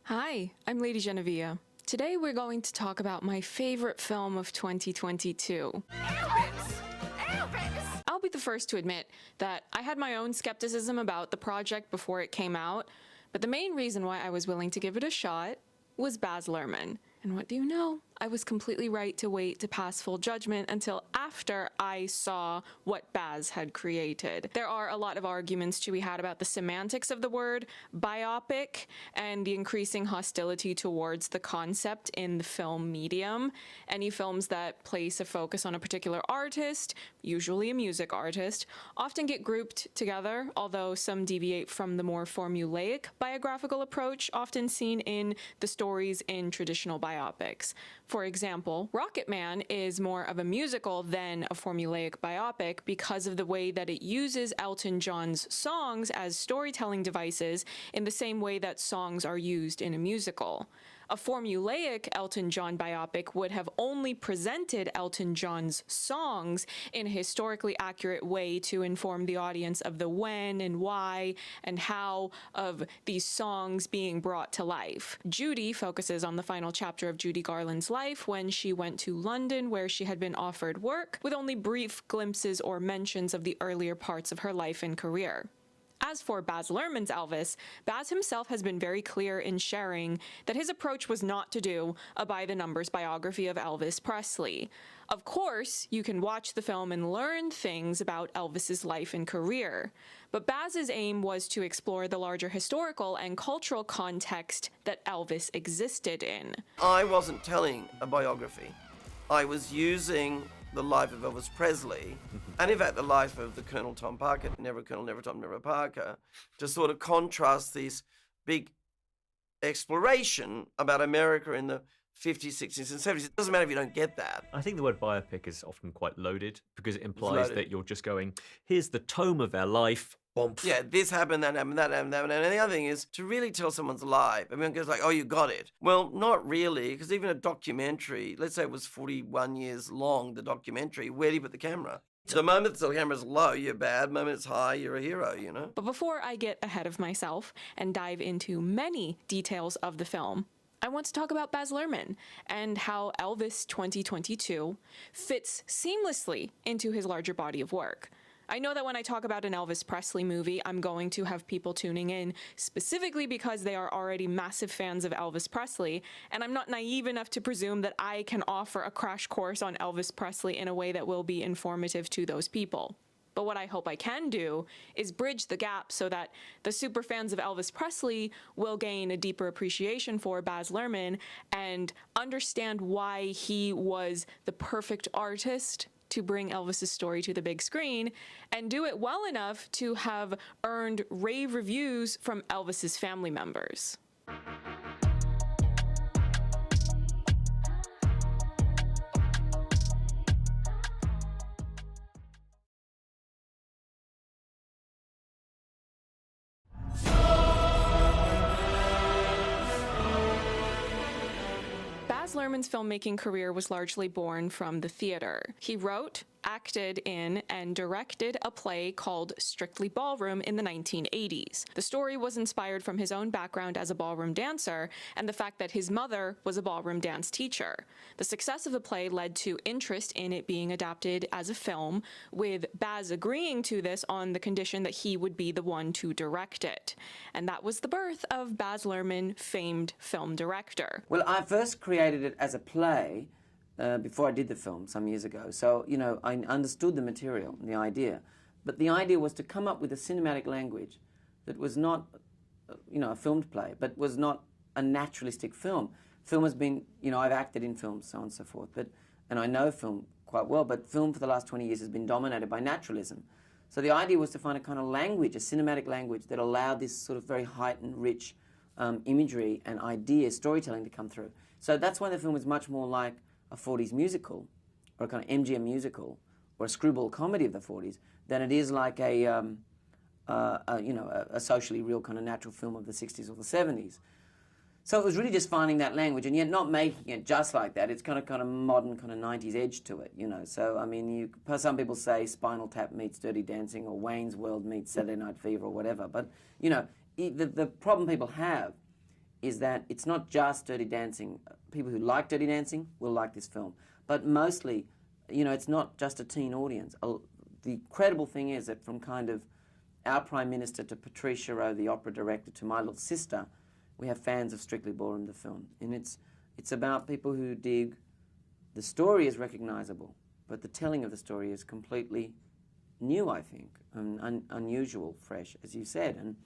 Hi, I'm LadyJenevia. Today we're going to talk about my favorite film of 2022. Elvis! Elvis! I'll be the first to admit that I had my own skepticism about the project before it came out, but the main reason why I was willing to give it a shot was Baz Luhrmann. And what do you know? I was completely right to wait to pass full judgment until after I saw what Baz had created. There are a lot of arguments to be had about the semantics of the word biopic and the increasing hostility towards the concept in the film medium. Any films that place a focus on a particular artist, usually a music artist, often get grouped together, although some deviate from the more formulaic biographical approach often seen in the stories in traditional biopics. For example, Rocketman is more of a musical than a formulaic biopic because of the way that it uses Elton John's songs as storytelling devices in the same way that songs are used in a musical. A formulaic Elton John biopic would have only presented Elton John's songs in a historically accurate way to inform the audience of the when and why and how of these songs being brought to life. Judy focuses on the final chapter of Judy Garland's life when she went to London, where she had been offered work, with only brief glimpses or mentions of the earlier parts of her life and career. As for Baz Luhrmann's Elvis, Baz himself has been very clear in sharing that his approach was not to do a by-the-numbers biography of Elvis Presley. Of course, you can watch the film and learn things about Elvis's life and career, but Baz's aim was to explore the larger historical and cultural context that Elvis existed in. I wasn't telling a biography. I was using the life of Elvis Presley, and in fact the life of the Colonel Tom Parker, never Colonel, never Tom, never Parker, to sort of contrast this big exploration about America in the 50s, 60s and 70s. It doesn't matter if you don't get that. I think the word biopic is often quite loaded because it implies that you're just going, here's the tome of their life. Bomph. Yeah, this happened, that happened, that happened, that happened. And the other thing is to really tell someone's life. I mean, it goes like, oh, you got it. Well, not really, because even a documentary, let's say it was 41 years long, the documentary, where do you put the camera? So the moment the camera's low, you're bad. The moment it's high, you're a hero, you know? But before I get ahead of myself and dive into many details of the film, I want to talk about Baz Luhrmann and how Elvis 2022 fits seamlessly into his larger body of work. I know that when I talk about an Elvis Presley movie, I'm going to have people tuning in specifically because they are already massive fans of Elvis Presley, and I'm not naive enough to presume that I can offer a crash course on Elvis Presley in a way that will be informative to those people. But what I hope I can do is bridge the gap so that the super fans of Elvis Presley will gain a deeper appreciation for Baz Luhrmann and understand why he was the perfect artist to bring Elvis's story to the big screen, and do it well enough to have earned rave reviews from Elvis's family members. Baz Luhrmann's filmmaking career was largely born from the theater. He wrote, acted in, and directed a play called Strictly Ballroom in the 1980s. The story was inspired from his own background as a ballroom dancer and the fact that his mother was a ballroom dance teacher. The success of the play led to interest in it being adapted as a film, with Baz agreeing to this on the condition that he would be the one to direct it. And that was the birth of Baz Luhrmann, famed film director. Well, I first created it as a play before I did the film some years ago. So, you know, I understood the material and the idea. But the idea was to come up with a cinematic language that was not, you know, a filmed play, but was not a naturalistic film. Film has been, you know, I've acted in films, so on and so forth, and I know film quite well, but film for the last 20 years has been dominated by naturalism. So the idea was to find a kind of language, a cinematic language, that allowed this sort of very heightened, rich imagery and idea, storytelling to come through. So that's why the film is much more like a 40s musical, or a kind of MGM musical, or a screwball comedy of the 40s, than it is like a you know, a socially real kind of natural film of the 60s or the 70s. So it was really just finding that language, and yet not making it just like that. It's kind of modern, kind of 90s edge to it, you know. So, I mean, some people say Spinal Tap meets Dirty Dancing, or Wayne's World meets Saturday Night Fever, or whatever. But, you know, the problem people have is that it's not just Dirty Dancing. People who like Dirty Dancing will like this film. But mostly, you know, it's not just a teen audience. The incredible thing is that from kind of our Prime Minister to Patricia Rowe, the opera director, to my little sister, we have fans of Strictly Ballroom, the film. And it's about people who dig. The story is recognisable, but the telling of the story is completely new, I think, and unusual, fresh, as you said, and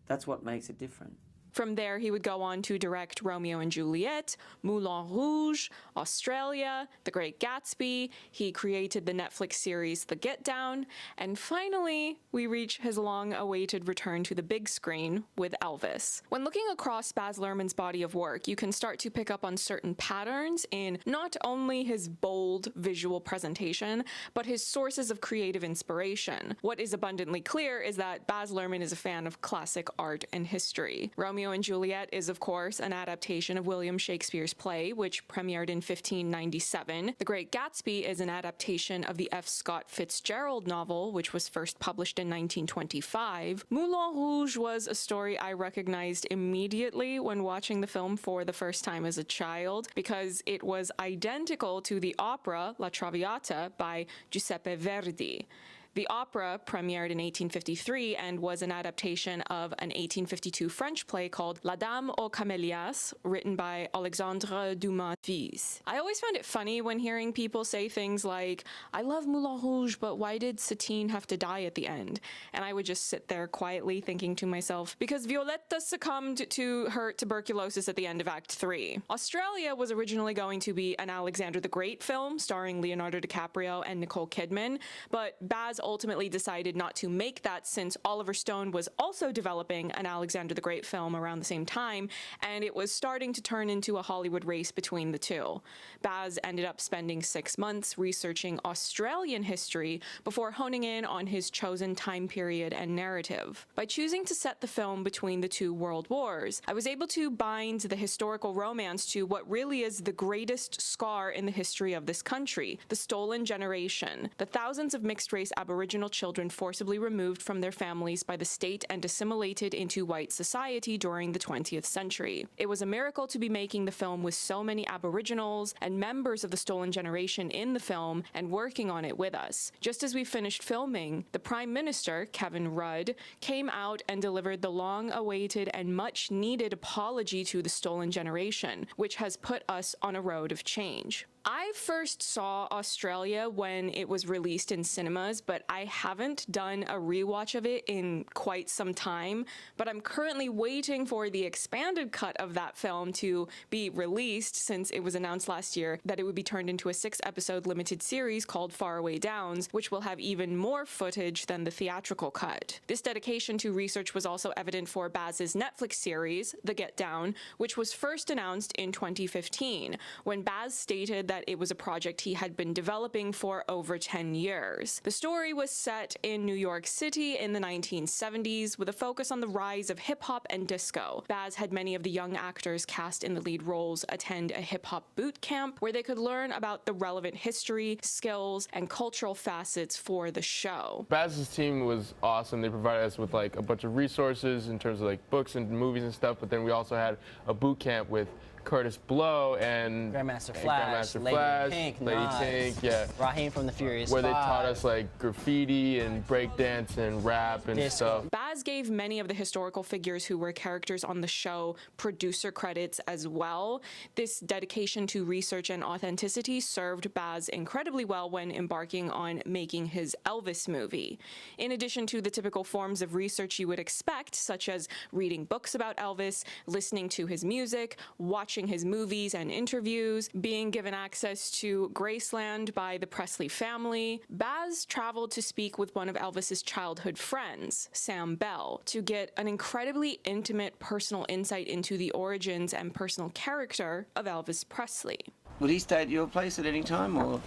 that's what makes it different. From there, he would go on to direct Romeo and Juliet, Moulin Rouge, Australia, The Great Gatsby. He created the Netflix series The Get Down. And finally, we reach his long-awaited return to the big screen with Elvis. When looking across Baz Luhrmann's body of work, you can start to pick up on certain patterns in not only his bold visual presentation, but his sources of creative inspiration. What is abundantly clear is that Baz Luhrmann is a fan of classic art and history. Romeo and Juliet is, of course, an adaptation of William Shakespeare's play, which premiered in 1597. The Great Gatsby is an adaptation of the F. Scott Fitzgerald novel, which was first published in 1925. Moulin Rouge was a story I recognized immediately when watching the film for the first time as a child, because it was identical to the opera La Traviata by Giuseppe Verdi. The opera premiered in 1853 and was an adaptation of an 1852 French play called La Dame aux Camélias, written by Alexandre Dumas fils. I always found it funny when hearing people say things like, I love Moulin Rouge, but why did Satine have to die at the end? And I would just sit there quietly thinking to myself, because Violetta succumbed to her tuberculosis at the end of Act 3. Australia was originally going to be an Alexander the Great film starring Leonardo DiCaprio and Nicole Kidman, but Baz ultimately decided not to make that since Oliver Stone was also developing an Alexander the Great film around the same time, and it was starting to turn into a Hollywood race between the two. Baz ended up spending 6 months researching Australian history before honing in on his chosen time period and narrative. By choosing to set the film between the two world wars, I was able to bind the historical romance to what really is the greatest scar in the history of this country, the stolen generation, the thousands of mixed-race Aboriginal children forcibly removed from their families by the state and assimilated into white society during the 20th century. It was a miracle to be making the film with so many Aboriginals and members of the stolen generation in the film and working on it with us. Just as we finished filming, the Prime Minister, Kevin Rudd, came out and delivered the long-awaited and much-needed apology to the stolen generation, which has put us on a road of change. I first saw Australia when it was released in cinemas, but I haven't done a rewatch of it in quite some time. But I'm currently waiting for the expanded cut of that film to be released, since it was announced last year that it would be turned into a 6-episode limited series called Faraway Downs, which will have even more footage than the theatrical cut. This dedication to research was also evident for Baz's Netflix series, The Get Down, which was first announced in 2015, when Baz stated that it was a project he had been developing for over 10 years. The story was set in New York City in the 1970s with a focus on the rise of hip-hop and disco. Baz had many of the young actors cast in the lead roles attend a hip-hop boot camp where they could learn about the relevant history, skills, and cultural facets for the show. Baz's team was awesome. They provided us with like a bunch of resources in terms of like books and movies and stuff, but then we also had a boot camp with Curtis Blow and Grandmaster Flash, Lady Pink, yeah. Raheem from the Furious Where they Five. taught us like graffiti and breakdance and rap and stuff. Baz gave many of the historical figures who were characters on the show producer credits as well. This dedication to research and authenticity served Baz incredibly well when embarking on making his Elvis movie. In addition to the typical forms of research you would expect, such as reading books about Elvis, listening to his music, watching his movies and interviews, being given access to Graceland by the Presley family, Baz traveled to speak with one of Elvis's childhood friends, Sam Bell, to get an incredibly intimate personal insight into the origins and personal character of Elvis Presley. Would he stay at your place at any time, or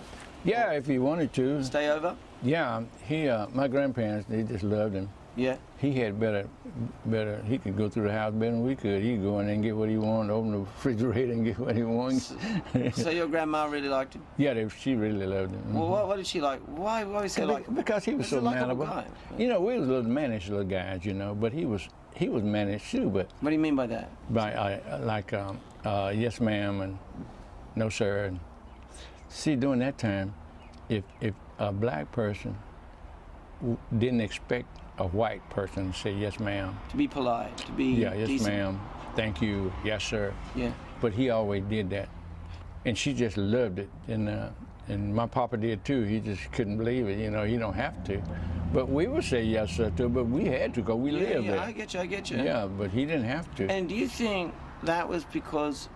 Yeah, if he wanted to. stay over? Yeah, my grandparents, they just loved him. Yeah. He had better, he could go through the house better than we could. He'd go in there and get what he wanted, open the refrigerator and get what he wanted. So your grandma really liked him? Yeah, she really loved him. Well, what did she like? Why was he like him? Because he was so He's a likable mannerable. guy. You know, we was little mannish little guys, you know, but he was he was managed too, but What do you mean by that? by yes ma'am and no sir. And see, during that time, if a black person didn't expect a white person to say yes ma'am. To be polite, to be yes decent. ma'am, thank you, yes sir. Yeah. But he always did that, and she just loved it. And my papa did too. He just couldn't believe it. You know, he don't have to, but we would say yes sir too. But we had to, because we lived there. I get you. Yeah, but he didn't have to. And do you think that was because?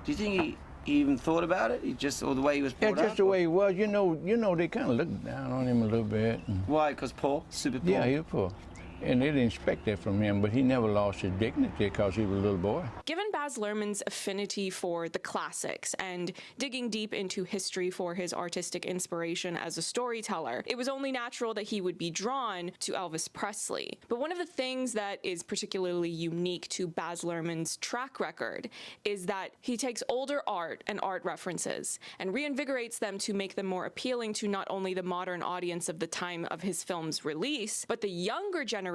Do you think he even thought about it? He just, or the way he was brought up? Yeah, just the way he was. You know, they kind of looked down on him a little bit. Why? Because poor, super poor. Yeah, he was poor. And they didn't expect that from him, but he never lost his dignity because he was a little boy. Given Baz Luhrmann's affinity for the classics and digging deep into history for his artistic inspiration as a storyteller, it was only natural that he would be drawn to Elvis Presley. But one of the things that is particularly unique to Baz Luhrmann's track record is that he takes older art and art references and reinvigorates them to make them more appealing to not only the modern audience of the time of his film's release, but the younger generation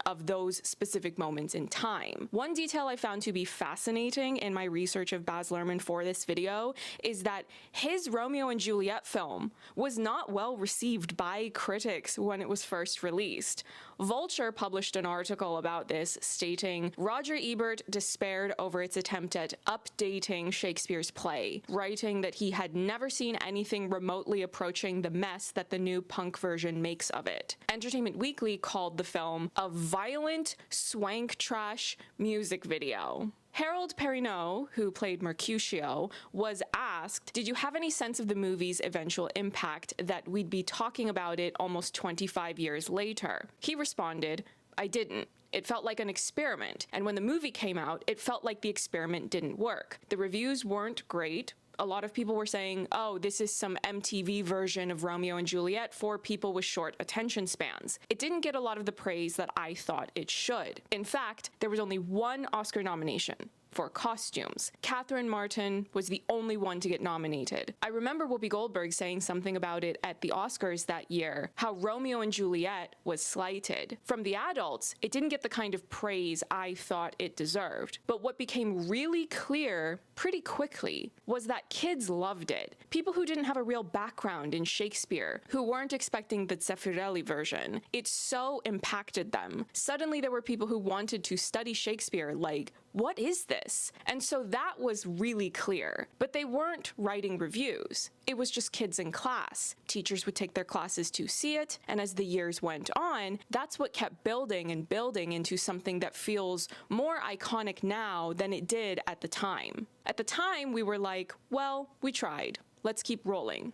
of those specific moments in time. One detail I found to be fascinating in my research of Baz Luhrmann for this video is that his Romeo and Juliet film was not well received by critics when it was first released. Vulture published an article about this, stating, Roger Ebert despaired over its attempt at updating Shakespeare's play, writing that he had never seen anything remotely approaching the mess that the new punk version makes of it. Entertainment Weekly called the film a violent swank trash music video. Harold Perrineau, who played Mercutio, was asked, did you have any sense of the movie's eventual impact, that we'd be talking about it almost 25 years later? He responded, I didn't. It felt like an experiment, and when the movie came out, it felt like the experiment didn't work. The reviews weren't great. A lot of people were saying, oh, this is some MTV version of Romeo and Juliet for people with short attention spans. It didn't get a lot of the praise that I thought it should. In fact, there was only one Oscar nomination, for costumes. Catherine Martin was the only one to get nominated. I remember Whoopi Goldberg saying something about it at the Oscars that year, how Romeo and Juliet was slighted. From the adults, it didn't get the kind of praise I thought it deserved. But what became really clear pretty quickly was that kids loved it. People who didn't have a real background in Shakespeare, who weren't expecting the Zeffirelli version, it so impacted them. Suddenly there were people who wanted to study Shakespeare, like, what is this? And so that was really clear. But they weren't writing reviews. It was just kids in class. Teachers would take their classes to see it, and as the years went on, that's what kept building and building into something that feels more iconic now than it did at the time. At the time, we were like, well, we tried. Let's keep rolling.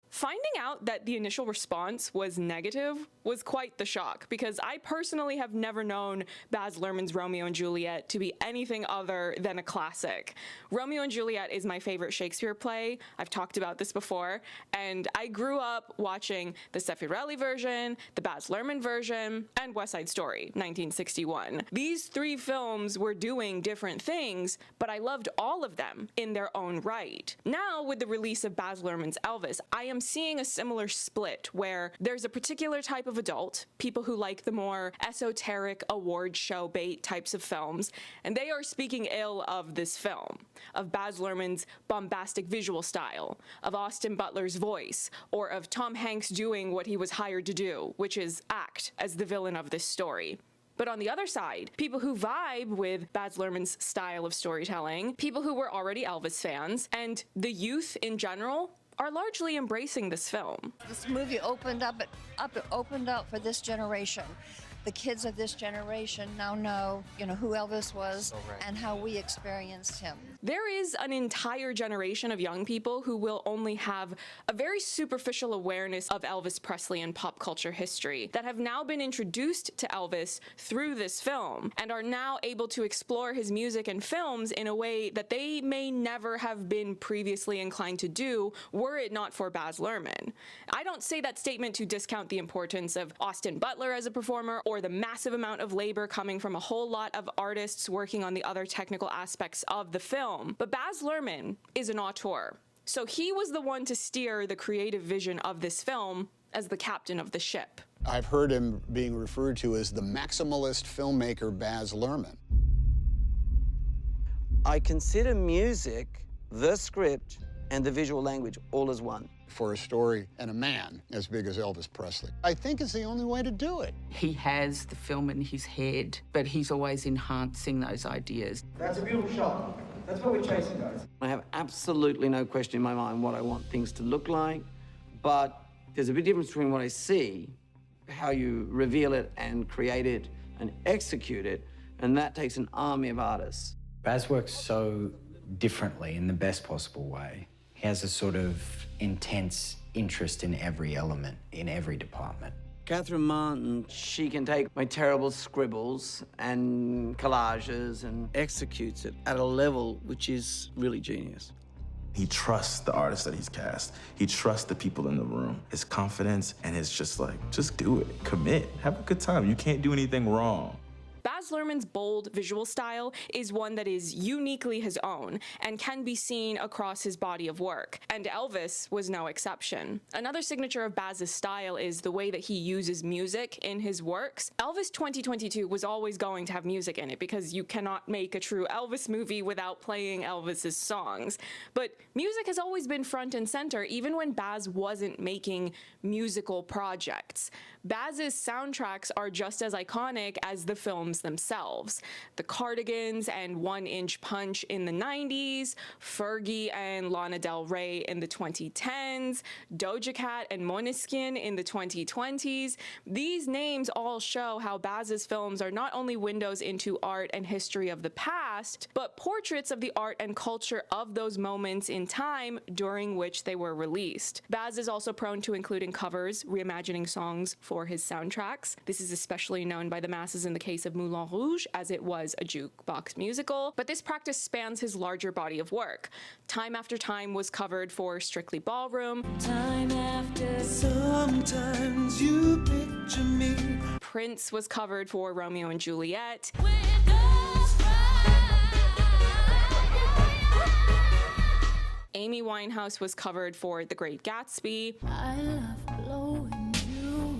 Finding out that the initial response was negative was quite the shock, because I personally have never known Baz Luhrmann's Romeo and Juliet to be anything other than a classic. Romeo and Juliet is my favorite Shakespeare play. I've talked about this before, and I grew up watching the Zeffirelli version, the Baz Luhrmann version, and West Side Story, 1961. These three films were doing different things, but I loved all of them in their own right. Now, with the release of Baz Luhrmann's Elvis, I am seeing a similar split where there's a particular type of adult, people who like the more esoteric award show bait types of films, and they are speaking ill of this film, of Baz Luhrmann's bombastic visual style, of Austin Butler's voice, or of Tom Hanks doing what he was hired to do, which is act as the villain of this story. But on the other side, people who vibe with Baz Luhrmann's style of storytelling, people who were already Elvis fans, and the youth in general, are largely embracing this film. This movie opened up for this generation. The kids of this generation now know, who Elvis was and how we experienced him. There is an entire generation of young people who will only have a very superficial awareness of Elvis Presley and pop culture history that have now been introduced to Elvis through this film and are now able to explore his music and films in a way that they may never have been previously inclined to do were it not for Baz Luhrmann. I don't say that statement to discount the importance of Austin Butler as a performer or the massive amount of labor coming from a whole lot of artists working on the other technical aspects of the film. But Baz Luhrmann is an auteur, so he was the one to steer the creative vision of this film as the captain of the ship. I've heard him being referred to as the maximalist filmmaker Baz Luhrmann. I consider music, the script, and the visual language all as one. For a story and a man as big as Elvis Presley, I think it's the only way to do it. He has the film in his head, but he's always enhancing those ideas. That's a beautiful shot. That's what we're chasing, guys. I have absolutely no question in my mind what I want things to look like, but there's a big difference between what I see, how you reveal it and create it and execute it, and that takes an army of artists. Baz works so differently in the best possible way. He has a sort of intense interest in every element, in every department. Catherine Martin, she can take my terrible scribbles and collages and executes it at a level which is really genius. He trusts the artists that he's cast. He trusts the people in the room. His confidence and his just do it, commit, have a good time. You can't do anything wrong. Baz Luhrmann's bold visual style is one that is uniquely his own and can be seen across his body of work, and Elvis was no exception. Another signature of Baz's style is the way that he uses music in his works. Elvis 2022 was always going to have music in it because you cannot make a true Elvis movie without playing Elvis's songs. But music has always been front and center, even when Baz wasn't making musical projects. Baz's soundtracks are just as iconic as the films themselves. The Cardigans and 1 Inch Punch in the 90s, Fergie and Lana Del Rey in the 2010s, Doja Cat and Måneskin in the 2020s. These names all show how Baz's films are not only windows into art and history of the past, but portraits of the art and culture of those moments in time during which they were released. Baz is also prone to including covers, reimagining songs for his soundtracks. This is especially known by the masses in the case of Moulin Rouge, as it was a jukebox musical, but this practice spans his larger body of work. Time After Time was covered for Strictly Ballroom. Time after sometimes you picture me. Prince was covered for Romeo and Juliet. Amy Winehouse was covered for The Great Gatsby. I love blowing you,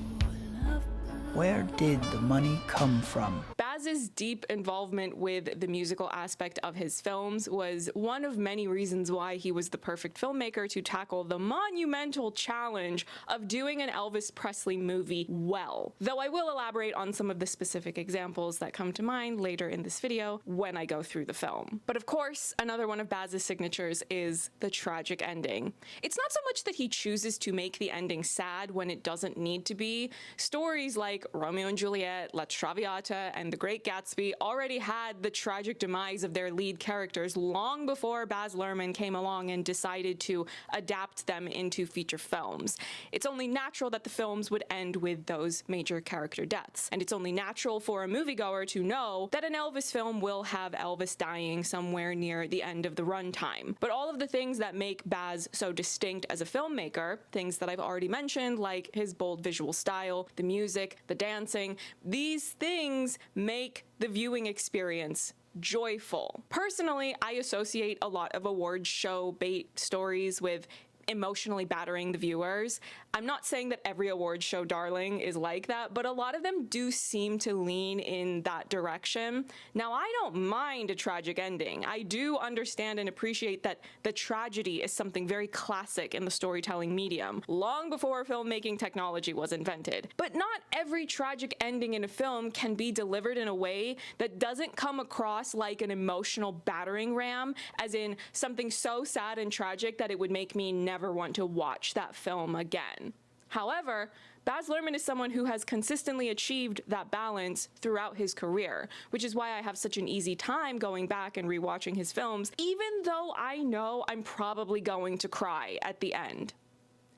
Where did the money come from? Baz's deep involvement with the musical aspect of his films was one of many reasons why he was the perfect filmmaker to tackle the monumental challenge of doing an Elvis Presley movie well. Though I will elaborate on some of the specific examples that come to mind later in this video when I go through the film. But of course, another one of Baz's signatures is the tragic ending. It's not so much that he chooses to make the ending sad when it doesn't need to be. Stories like Romeo and Juliet, La Traviata, and The Great Gatsby already had the tragic demise of their lead characters long before Baz Luhrmann came along and decided to adapt them into feature films. It's only natural that the films would end with those major character deaths, and it's only natural for a moviegoer to know that an Elvis film will have Elvis dying somewhere near the end of the runtime. But all of the things that make Baz so distinct as a filmmaker, things that I've already mentioned, like his bold visual style, the music, the dancing, these things make the viewing experience joyful. Personally, I associate a lot of awards show bait stories with emotionally battering the viewers. I'm not saying that every awards show darling is like that, but a lot of them do seem to lean in that direction. Now, I don't mind a tragic ending. I do understand and appreciate that the tragedy is something very classic in the storytelling medium, long before filmmaking technology was invented. But not every tragic ending in a film can be delivered in a way that doesn't come across like an emotional battering ram, as in something so sad and tragic that it would make me never want to watch that film again. However, Baz Luhrmann is someone who has consistently achieved that balance throughout his career, which is why I have such an easy time going back and rewatching his films, even though I know I'm probably going to cry at the end.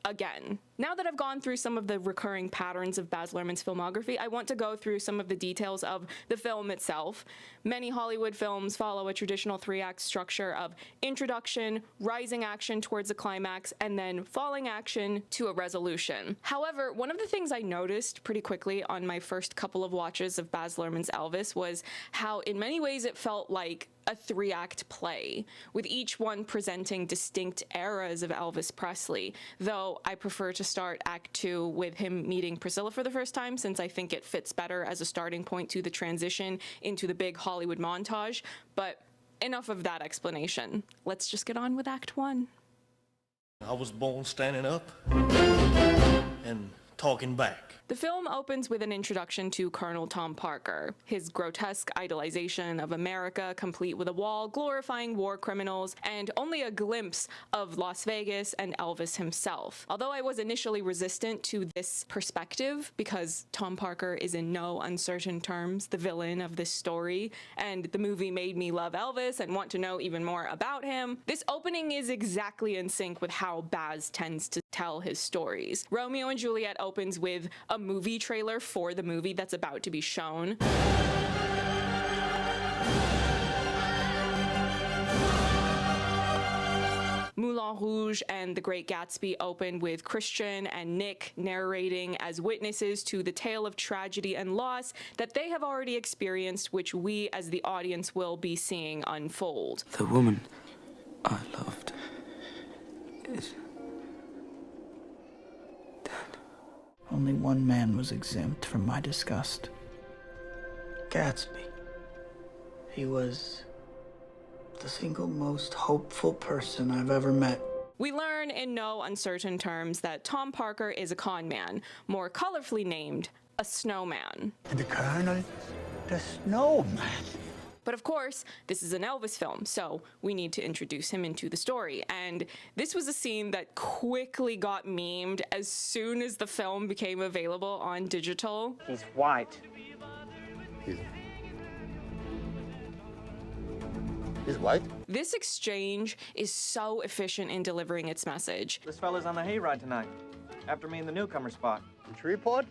Again. Now that I've gone through some of the recurring patterns of Baz Luhrmann's filmography, I want to go through some of the details of the film itself. Many Hollywood films follow a traditional 3-act structure of introduction, rising action towards a climax, and then falling action to a resolution. However, one of the things I noticed pretty quickly on my first couple of watches of Baz Luhrmann's Elvis was how in many ways it felt like a 3-act play, with each one presenting distinct eras of Elvis Presley, though I prefer to start Act 2 with him meeting Priscilla for the first time, since I think it fits better as a starting point to the transition into the big Hollywood montage. But enough of that explanation. Let's just get on with Act 1. I was born standing up and talking back. The film opens with an introduction to Colonel Tom Parker, his grotesque idolization of America, complete with a wall glorifying war criminals, and only a glimpse of Las Vegas and Elvis himself. Although I was initially resistant to this perspective, because Tom Parker is in no uncertain terms the villain of this story, and the movie made me love Elvis and want to know even more about him, this opening is exactly in sync with how Baz tends to tell his stories. Romeo and Juliet opens with a movie trailer for the movie that's about to be shown. Moulin Rouge and The Great Gatsby open with Christian and Nick narrating as witnesses to the tale of tragedy and loss that they have already experienced, which we as the audience will be seeing unfold. The woman I loved is dead. Only one man was exempt from my disgust. Gatsby. He was the single most hopeful person I've ever met. We learn in no uncertain terms that Tom Parker is a con man, more colorfully named a snowman. The Colonel, the snowman. But of course, this is an Elvis film, so we need to introduce him into the story. And this was a scene that quickly got memed as soon as the film became available on digital. He's white. He's white? This exchange is so efficient in delivering its message. This fella's on the hayride tonight, after me in the newcomer spot. In Shreveport?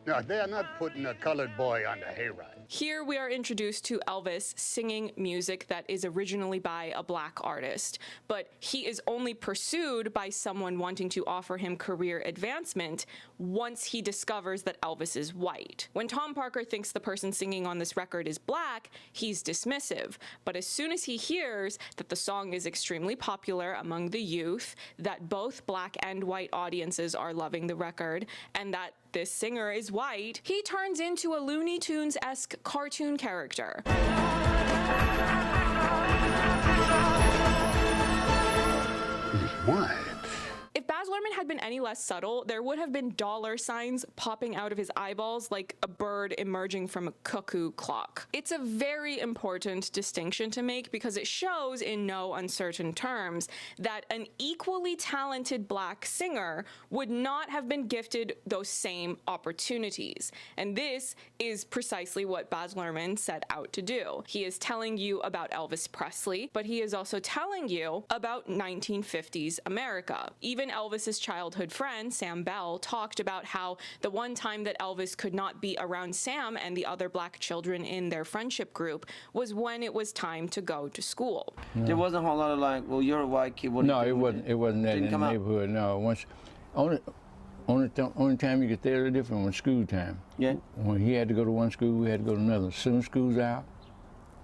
No, they are not putting a colored boy on the hayride. Here we are introduced to Elvis singing music that is originally by a black artist, but he is only pursued by someone wanting to offer him career advancement once he discovers that Elvis is white. When Tom Parker thinks the person singing on this record is black, he's dismissive, but as soon as he hears that the song is extremely popular among the youth, that both black and white audiences are loving the record, and that this singer is white, he turns into a Looney Tunes-esque cartoon character. He's white. If Baz Luhrmann had been any less subtle, there would have been dollar signs popping out of his eyeballs like a bird emerging from a cuckoo clock. It's a very important distinction to make because it shows in no uncertain terms that an equally talented black singer would not have been gifted those same opportunities. And this is precisely what Baz Luhrmann set out to do. He is telling you about Elvis Presley, but he is also telling you about 1950s America. Even Elvis's childhood friend, Sam Bell, talked about how the one time that Elvis could not be around Sam and the other black children in their friendship group was when it was time to go to school. Yeah. There wasn't a whole lot of like, well, you're a white kid. What no, it wasn't. It wasn't that in the neighborhood. No, only time you could tell the difference was school time. Yeah. When he had to go to one school, we had to go to another. As soon as school's out,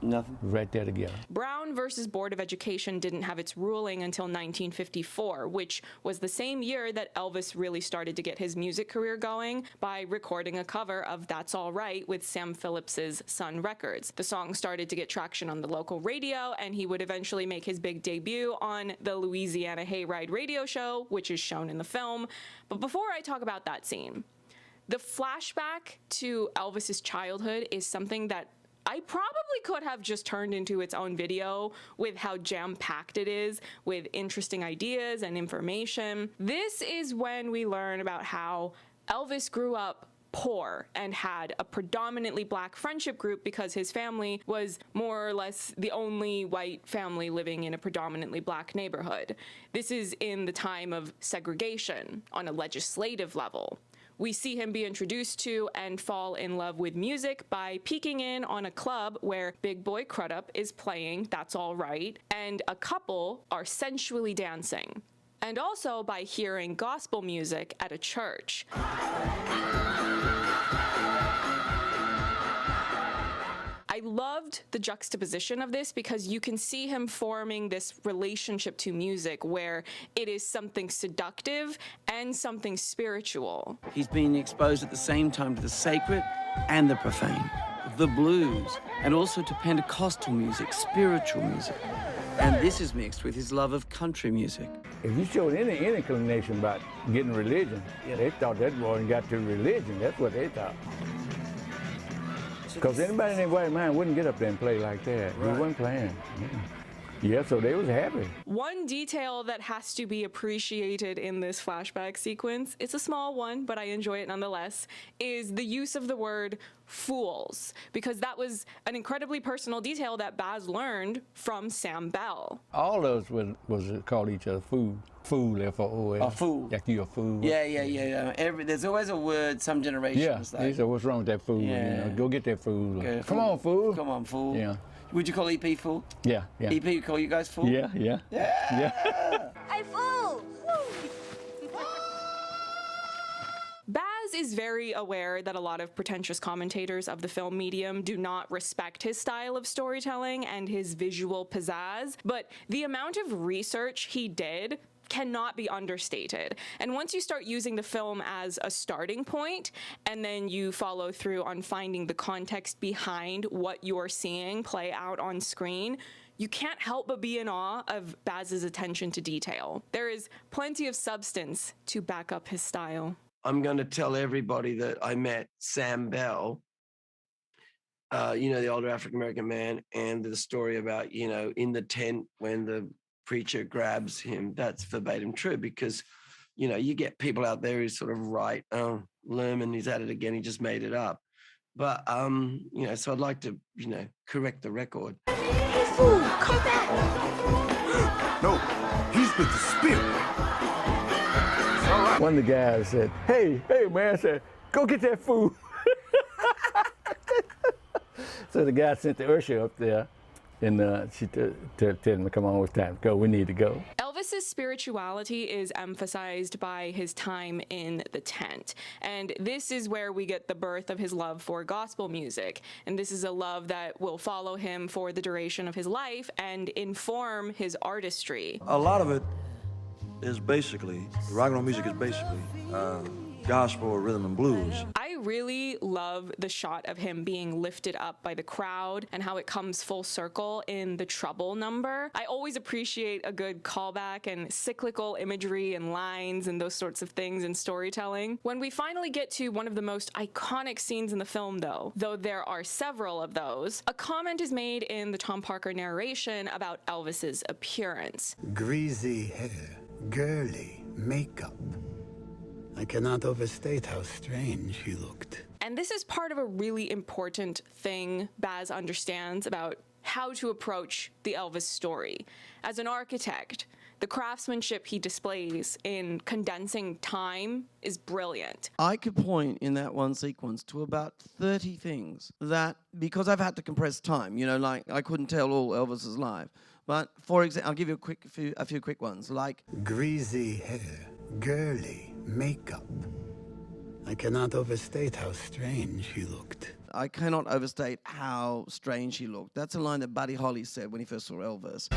nothing. Right there together. Brown versus Board of Education didn't have its ruling until 1954, which was the same year that Elvis really started to get his music career going by recording a cover of That's All Right with Sam Phillips's Sun Records. The song started to get traction on the local radio, and he would eventually make his big debut on the Louisiana Hayride radio show, which is shown in the film. But before I talk about that scene, the flashback to Elvis's childhood is something that I probably could have just turned into its own video with how jam-packed it is with interesting ideas and information. This is when we learn about how Elvis grew up poor and had a predominantly black friendship group because his family was more or less the only white family living in a predominantly black neighborhood. This is in the time of segregation on a legislative level. We see him be introduced to and fall in love with music by peeking in on a club where Big Boy Crudup is playing That's All Right, and a couple are sensually dancing. And also by hearing gospel music at a church. I loved the juxtaposition of this because you can see him forming this relationship to music where it is something seductive and something spiritual. He's being exposed at the same time to the sacred and the profane, the blues, and also to Pentecostal music, spiritual music. And this is mixed with his love of country music. If you showed any inclination about getting religion, they thought that boy got to religion. That's what they thought. Because anybody in their right mind wouldn't get up there and play like that. Right. He wasn't playing. Yeah, so they was happy. One detail that has to be appreciated in this flashback sequence, it's a small one, but I enjoy it nonetheless, is the use of the word fools, because that was an incredibly personal detail that Baz learned from Sam Bell. All of us was called each other fool. Fool, F-O-O-L. A fool. Like you're a fool. Yeah. There's always a word, some generations. Yeah, he said, what's wrong with that fool? Yeah. You know, go get that fool. Okay, Come on, fool. Come on, fool. Yeah. Would you call EP fool? Yeah. EP call you guys fool? Yeah. Hey, fool! Baz is very aware that a lot of pretentious commentators of the film medium do not respect his style of storytelling and his visual pizzazz, but the amount of research he did cannot be understated. And once you start using the film as a starting point, and then you follow through on finding the context behind what you're seeing play out on screen, you can't help but be in awe of Baz's attention to detail. There is plenty of substance to back up his style. I'm going to tell everybody that I met Sam Bell, the older African-American man, and the story about, in the tent when the preacher grabs him. That's verbatim true because, you get people out there who sort of write, oh, Luhrmann, he's at it again, he just made it up. But, so I'd like to, correct the record. Hey, fool, come back! No, he's with the spirit. One of the guys said, hey, man, said, go get that fool. So the guy sent the usher up there, and she told him, come on, it's time to go, we need to go. Elvis's spirituality is emphasized by his time in the tent, and this is where we get the birth of his love for gospel music, and this is a love that will follow him for the duration of his life and inform his artistry. A lot of it is basically, rock and roll music is basically gospel or rhythm and blues. I really love the shot of him being lifted up by the crowd and how it comes full circle in the Trouble number. I always appreciate a good callback and cyclical imagery and lines and those sorts of things in storytelling. When we finally get to one of the most iconic scenes in the film, though there are several of those, a comment is made in the Tom Parker narration about Elvis's appearance. Greasy hair, girly makeup. I cannot overstate how strange he looked. And this is part of a really important thing Baz understands about how to approach the Elvis story. As an architect, the craftsmanship he displays in condensing time is brilliant. I could point in that one sequence to about 30 things that, because I've had to compress time, like I couldn't tell all Elvis's life. But for example, I'll give you a few quick ones, like greasy hair, girly makeup. I cannot overstate how strange he looked. I cannot overstate how strange he looked. That's a line that Buddy Holly said when he first saw Elvis.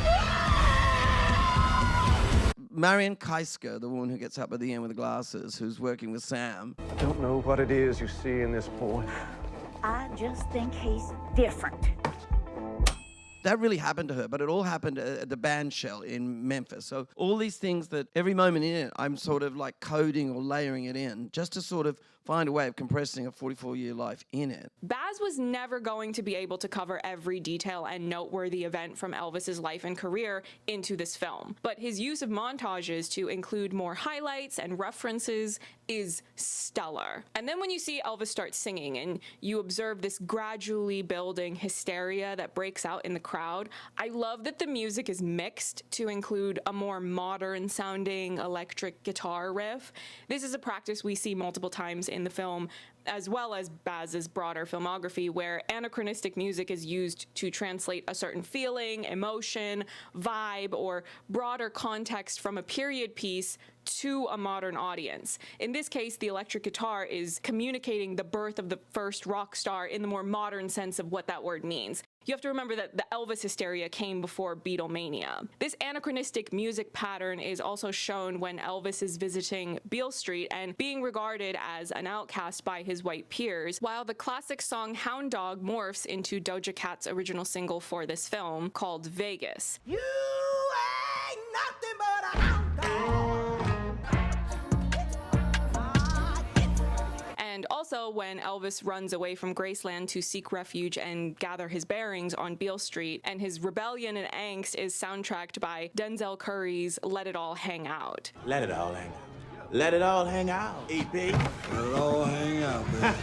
Marion Keisker, the woman who gets up at the end with the glasses, who's working with Sam. I don't know what it is you see in this boy. I just think he's different. That really happened to her, but it all happened at the band shell in Memphis. So all these things that every moment in it, I'm sort of like coding or layering it in just to sort of find a way of compressing a 44-year life in it. Baz was never going to be able to cover every detail and noteworthy event from Elvis's life and career into this film, but his use of montages to include more highlights and references is stellar. And then when you see Elvis start singing and you observe this gradually building hysteria that breaks out in the crowd, crowd. I love that the music is mixed to include a more modern sounding electric guitar riff. This is a practice we see multiple times in the film, as well as Baz's broader filmography, where anachronistic music is used to translate a certain feeling, emotion, vibe, or broader context from a period piece to a modern audience. In this case, the electric guitar is communicating the birth of the first rock star in the more modern sense of what that word means. You have to remember that the Elvis hysteria came before Beatlemania. This anachronistic music pattern is also shown when Elvis is visiting Beale Street and being regarded as an outcast by his white peers, while the classic song Hound Dog morphs into Doja Cat's original single for this film called Vegas. You ain't nothing but a hound dog. And also when Elvis runs away from Graceland to seek refuge and gather his bearings on Beale Street, and his rebellion and angst is soundtracked by Denzel Curry's Let It All Hang Out. Let it all hang out. Let it all hang out, EP. Let it all hang out, baby.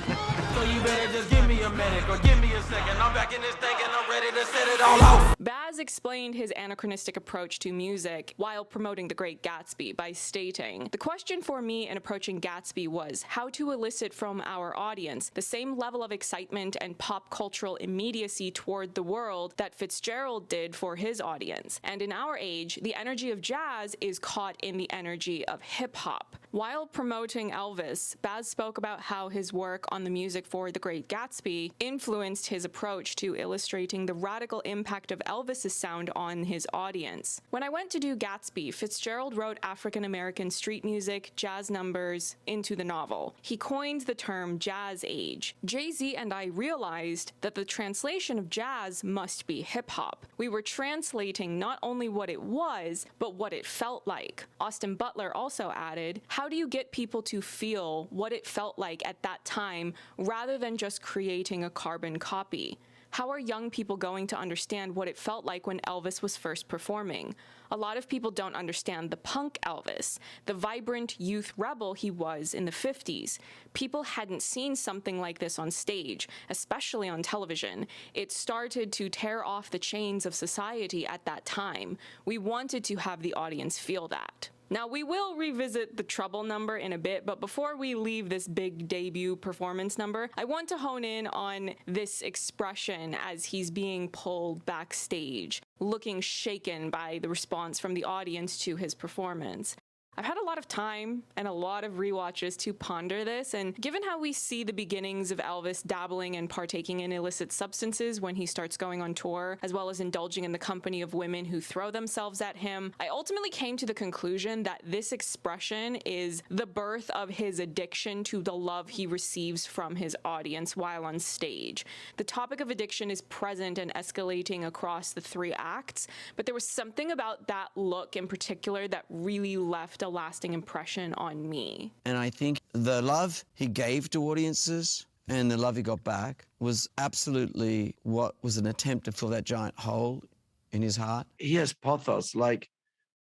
So you better just give me a minute or give me a second. I'm back in this thing and I'm ready to set it all off. Baz explained his anachronistic approach to music while promoting The Great Gatsby by stating, "The question for me in approaching Gatsby was how to elicit from our audience the same level of excitement and pop cultural immediacy toward the world that Fitzgerald did for his audience. And in our age, the energy of jazz is caught in the energy of hip-hop." While promoting Elvis, Baz spoke about how his work on the music for The Great Gatsby influenced his approach to illustrating the radical impact of Elvis's sound on his audience. "When I went to do Gatsby, Fitzgerald wrote African-American street music, jazz numbers into the novel. He coined the term jazz age. Jay-Z and I realized that the translation of jazz must be hip-hop. We were translating not only what it was, but what it felt like." Austin Butler also added, "How do you get people to feel what it felt like at that time rather than just creating a carbon copy? How are young people going to understand what it felt like when Elvis was first performing? A lot of people don't understand the punk Elvis, the vibrant youth rebel he was in the 50s. People hadn't seen something like this on stage, especially on television. It started to tear off the chains of society at that time. We wanted to have the audience feel that." Now, we will revisit the Trouble number in a bit, but before we leave this big debut performance number, I want to hone in on this expression as he's being pulled backstage, looking shaken by the response from the audience to his performance. I've had a lot of time and a lot of rewatches to ponder this, and given how we see the beginnings of Elvis dabbling and partaking in illicit substances when he starts going on tour, as well as indulging in the company of women who throw themselves at him, I ultimately came to the conclusion that this expression is the birth of his addiction to the love he receives from his audience while on stage. The topic of addiction is present and escalating across the three acts, but there was something about that look in particular that really left a lasting impression on me. And I think the love he gave to audiences and the love he got back was absolutely what was an attempt to fill that giant hole in his heart. He has pathos. Like,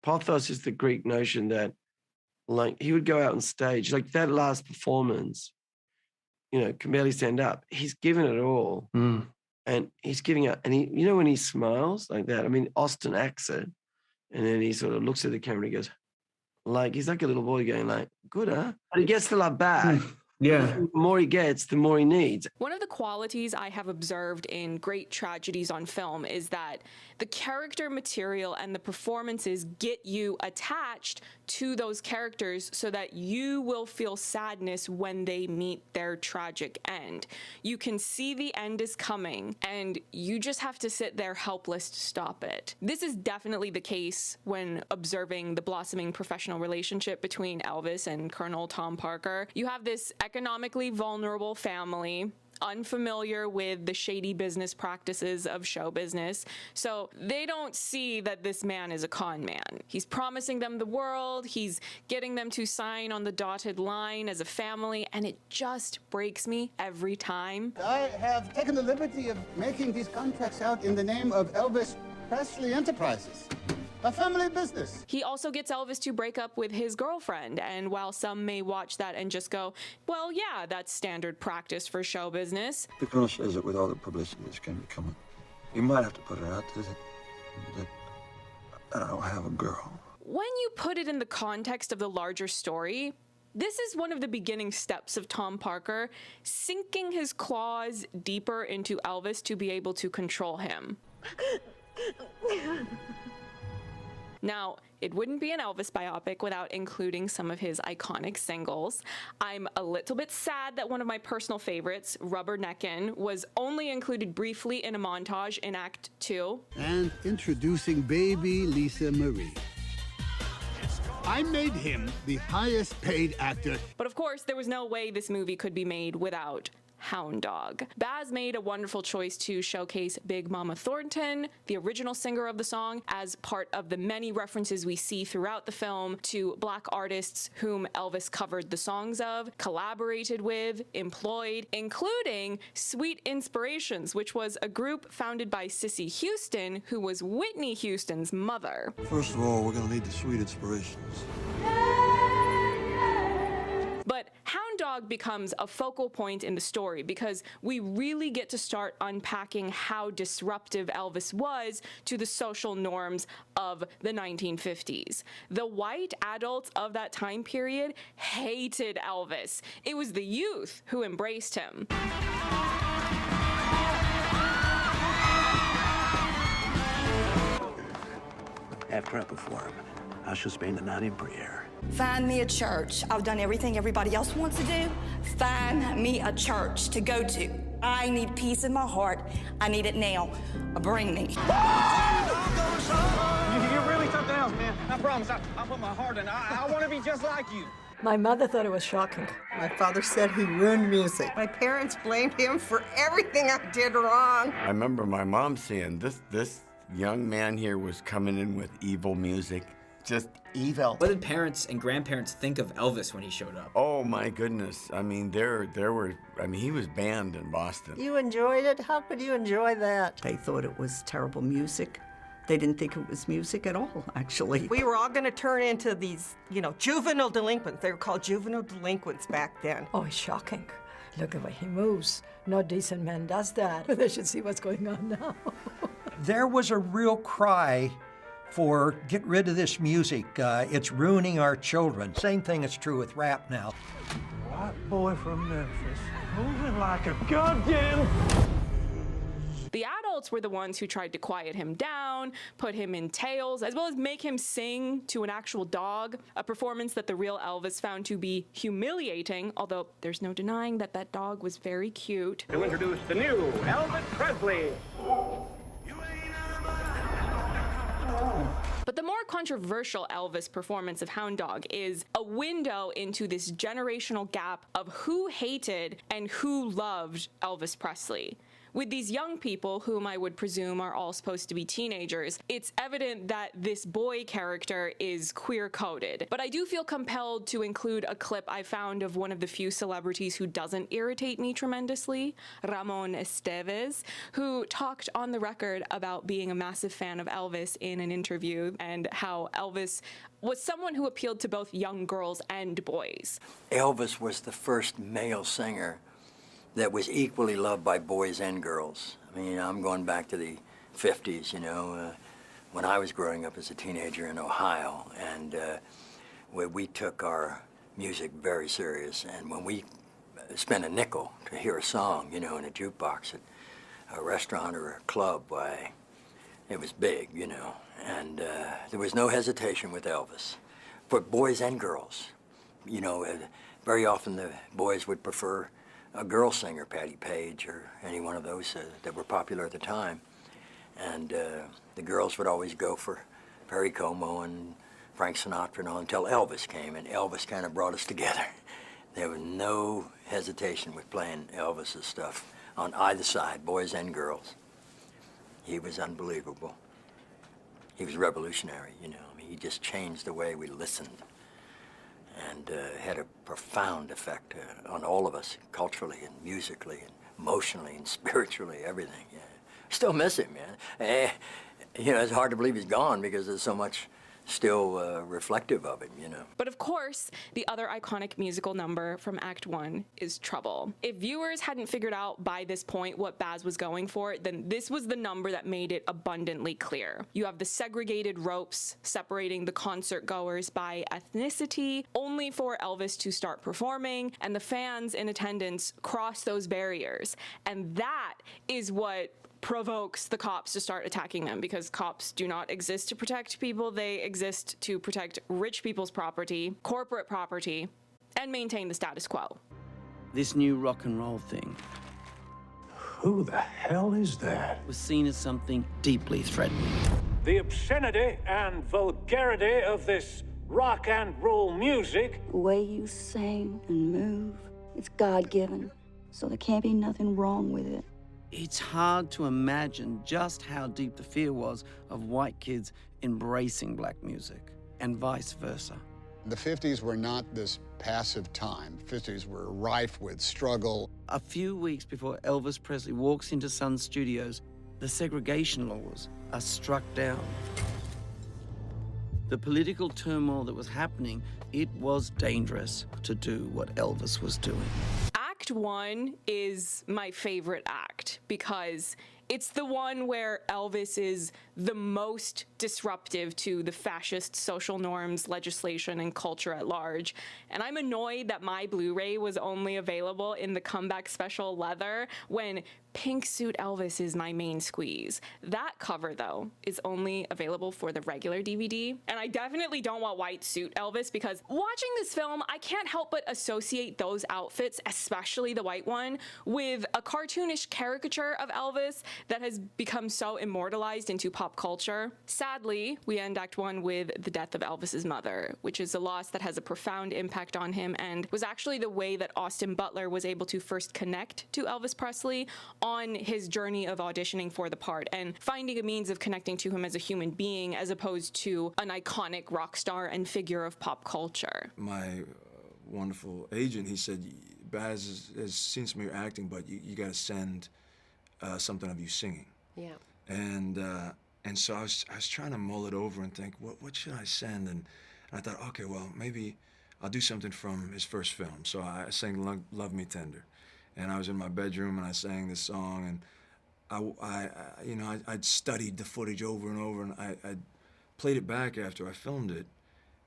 pathos is the Greek notion that, like, he would go out on stage, like that last performance, you know, can barely stand up. He's given it all. And he's giving it, and he, you know, when he smiles like that, I mean, Austin acts it, and then he sort of looks at the camera and he goes, like, he's like a little boy going like, good, huh? But he gets the love back. Yeah. The more he gets, the more he needs. One of the qualities I have observed in great tragedies on film is that the character material and the performances get you attached to those characters so that you will feel sadness when they meet their tragic end. You can see the end is coming, and you just have to sit there helpless to stop it. This is definitely the case when observing the blossoming professional relationship between Elvis and Colonel Tom Parker. You have this economically vulnerable family, unfamiliar with the shady business practices of show business, so they don't see that this man is a con man. He's promising them the world, he's getting them to sign on the dotted line as a family, and it just breaks me every time. I have taken the liberty of making these contracts out in the name of Elvis Presley Enterprises. A family business. He also gets Elvis to break up with his girlfriend, and while some may watch that and just go, well, yeah, that's standard practice for show business. The Colonel says that with all the publicity, it's going to become You might have to put it out there that I don't have a girl. When you put it in the context of the larger story, this is one of the beginning steps of Tom Parker sinking his claws deeper into Elvis to be able to control him. Now, it wouldn't be an Elvis biopic without including some of his iconic singles. I'm a little bit sad that one of my personal favorites, Rubberneckin', was only included briefly in a montage in Act 2. And introducing baby Lisa Marie. I made him the highest paid actor. But of course, there was no way this movie could be made without Hound Dog. Baz made a wonderful choice to showcase Big Mama Thornton, the original singer of the song, as part of the many references we see throughout the film to black artists whom Elvis covered the songs of, collaborated with, employed, including Sweet Inspirations, which was a group founded by Cissy Houston, who was Whitney Houston's mother. First of all, we're gonna need the Sweet Inspirations. But Hound Dog becomes a focal point in the story because we really get to start unpacking how disruptive Elvis was to the social norms of the 1950s. The white adults of that time period hated Elvis. It was the youth who embraced him. After I perform, I shall spend the night in prayer. Find me a church. I've done everything everybody else wants to do. Find me a church to go to. I need peace in my heart. I need it now. Bring me. You're really something else, man. I promise. I'll put my heart in. I want to be just like you. My mother thought it was shocking. My father said he ruined music. My parents blamed him for everything I did wrong. I remember my mom saying, this young man here was coming in with evil music. Just evil. What did parents and grandparents think of Elvis when he showed up? Oh my goodness. I mean, he was banned in Boston. You enjoyed it? How could you enjoy that? They thought it was terrible music. They didn't think it was music at all, actually. We were all going to turn into these, juvenile delinquents. They were called juvenile delinquents back then. Oh, it's shocking. Look at the way he moves. No decent man does that. They should see what's going on now. There was a real cry for get rid of this music. It's ruining our children. Same thing is true with rap now. White boy from Memphis, moving like a goddamn... The adults were the ones who tried to quiet him down, put him in tails, as well as make him sing to an actual dog, a performance that the real Elvis found to be humiliating, although there's no denying that that dog was very cute. To introduce the new Elvis Presley. But the more controversial Elvis performance of Hound Dog is a window into this generational gap of who hated and who loved Elvis Presley. With these young people, whom I would presume are all supposed to be teenagers, it's evident that this boy character is queer-coded. But I do feel compelled to include a clip I found of one of the few celebrities who doesn't irritate me tremendously, Ramon Estevez, who talked on the record about being a massive fan of Elvis in an interview and how Elvis was someone who appealed to both young girls and boys. Elvis was the first male singer that was equally loved by boys and girls. I mean, I'm going back to the 50s, when I was growing up as a teenager in Ohio, and where we took our music very serious. And when we spent a nickel to hear a song, in a jukebox at a restaurant or a club, why, it was big, and there was no hesitation with Elvis, for boys and girls. Very often the boys would prefer a girl singer, Patti Page, or any one of those that were popular at the time. And the girls would always go for Perry Como and Frank Sinatra and all until Elvis came, and Elvis kind of brought us together. There was no hesitation with playing Elvis's stuff on either side, boys and girls. He was unbelievable. He was revolutionary, he just changed the way we listened. And had a profound effect on all of us, culturally and musically and emotionally and spiritually, everything. Yeah. Still miss him, man. It's hard to believe he's gone because there's so much still reflective of him, you know. But of course, the other iconic musical number from Act 1 is Trouble. If viewers hadn't figured out by this point what Baz was going for, then this was the number that made it abundantly clear. You have the segregated ropes separating the concert goers by ethnicity, only for Elvis to start performing, and the fans in attendance cross those barriers. And that is what provokes the cops to start attacking them, because cops do not exist to protect people. They exist to protect rich people's property, corporate property, and maintain the status quo. This new rock and roll thing, Who the hell is that? was seen as something deeply threatening. The obscenity and vulgarity of this rock and roll music. The way you sing and move, it's God-given, so there can't be nothing wrong with it. It's hard to imagine just how deep the fear was of white kids embracing black music, and vice versa. The 50s were not this passive time. The 50s were rife with struggle. A few weeks before Elvis Presley walks into Sun Studios, the segregation laws are struck down. The political turmoil that was happening, it was dangerous to do what Elvis was doing. Act 1 is my favorite act because it's the one where Elvis is the most disruptive to the fascist social norms, legislation, and culture at large. And I'm annoyed that my Blu-ray was only available in the comeback special leather when Pink Suit Elvis is my main squeeze. That cover, though, is only available for the regular DVD. And I definitely don't want White Suit Elvis, because watching this film, I can't help but associate those outfits, especially the white one, with a cartoonish caricature of Elvis that has become so immortalized into pop culture. Sadly, we end Act 1 with the death of Elvis's mother, which is a loss that has a profound impact on him and was actually the way that Austin Butler was able to first connect to Elvis Presley on his journey of auditioning for the part and finding a means of connecting to him as a human being as opposed to an iconic rock star and figure of pop culture. My wonderful agent, he said, Baz has seen some of your acting, but you got to send something of you singing. Yeah. And so I was trying to mull it over and think, what should I send? And I thought, okay, well, maybe I'll do something from his first film. So I sang Love Me Tender. And I was in my bedroom and I sang this song, and I'd studied the footage over and over, and I played it back after I filmed it,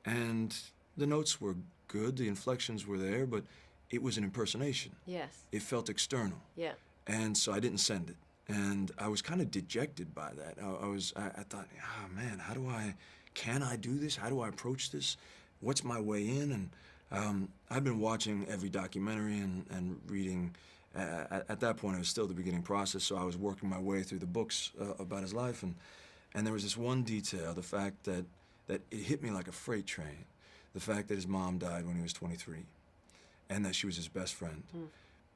and the notes were good, the inflections were there, but it was an impersonation. Yes. It felt external. Yeah. And so I didn't send it. And I was kind of dejected by that. I thought, oh man, can I do this? How do I approach this? What's my way in? And I've been watching every documentary and reading. At that point, it was still the beginning process, so I was working my way through the books about his life. And there was this one detail, the fact that it hit me like a freight train. The fact that his mom died when he was 23, and that she was his best friend.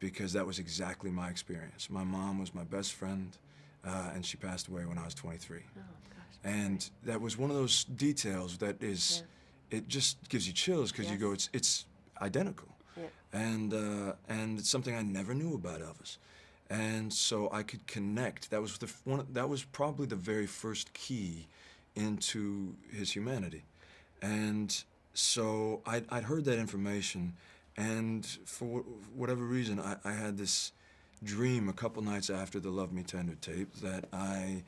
Because that was exactly my experience. My mom was my best friend, and she passed away when I was 23. Oh, gosh. And that was one of those details that is, it just gives you chills, because you go, it's identical. Yeah. And it's something I never knew about Elvis. And so I could connect. That was probably the very first key into his humanity. And so I'd heard that information, and for whatever reason, I had this dream a couple nights after the Love Me Tender tape that I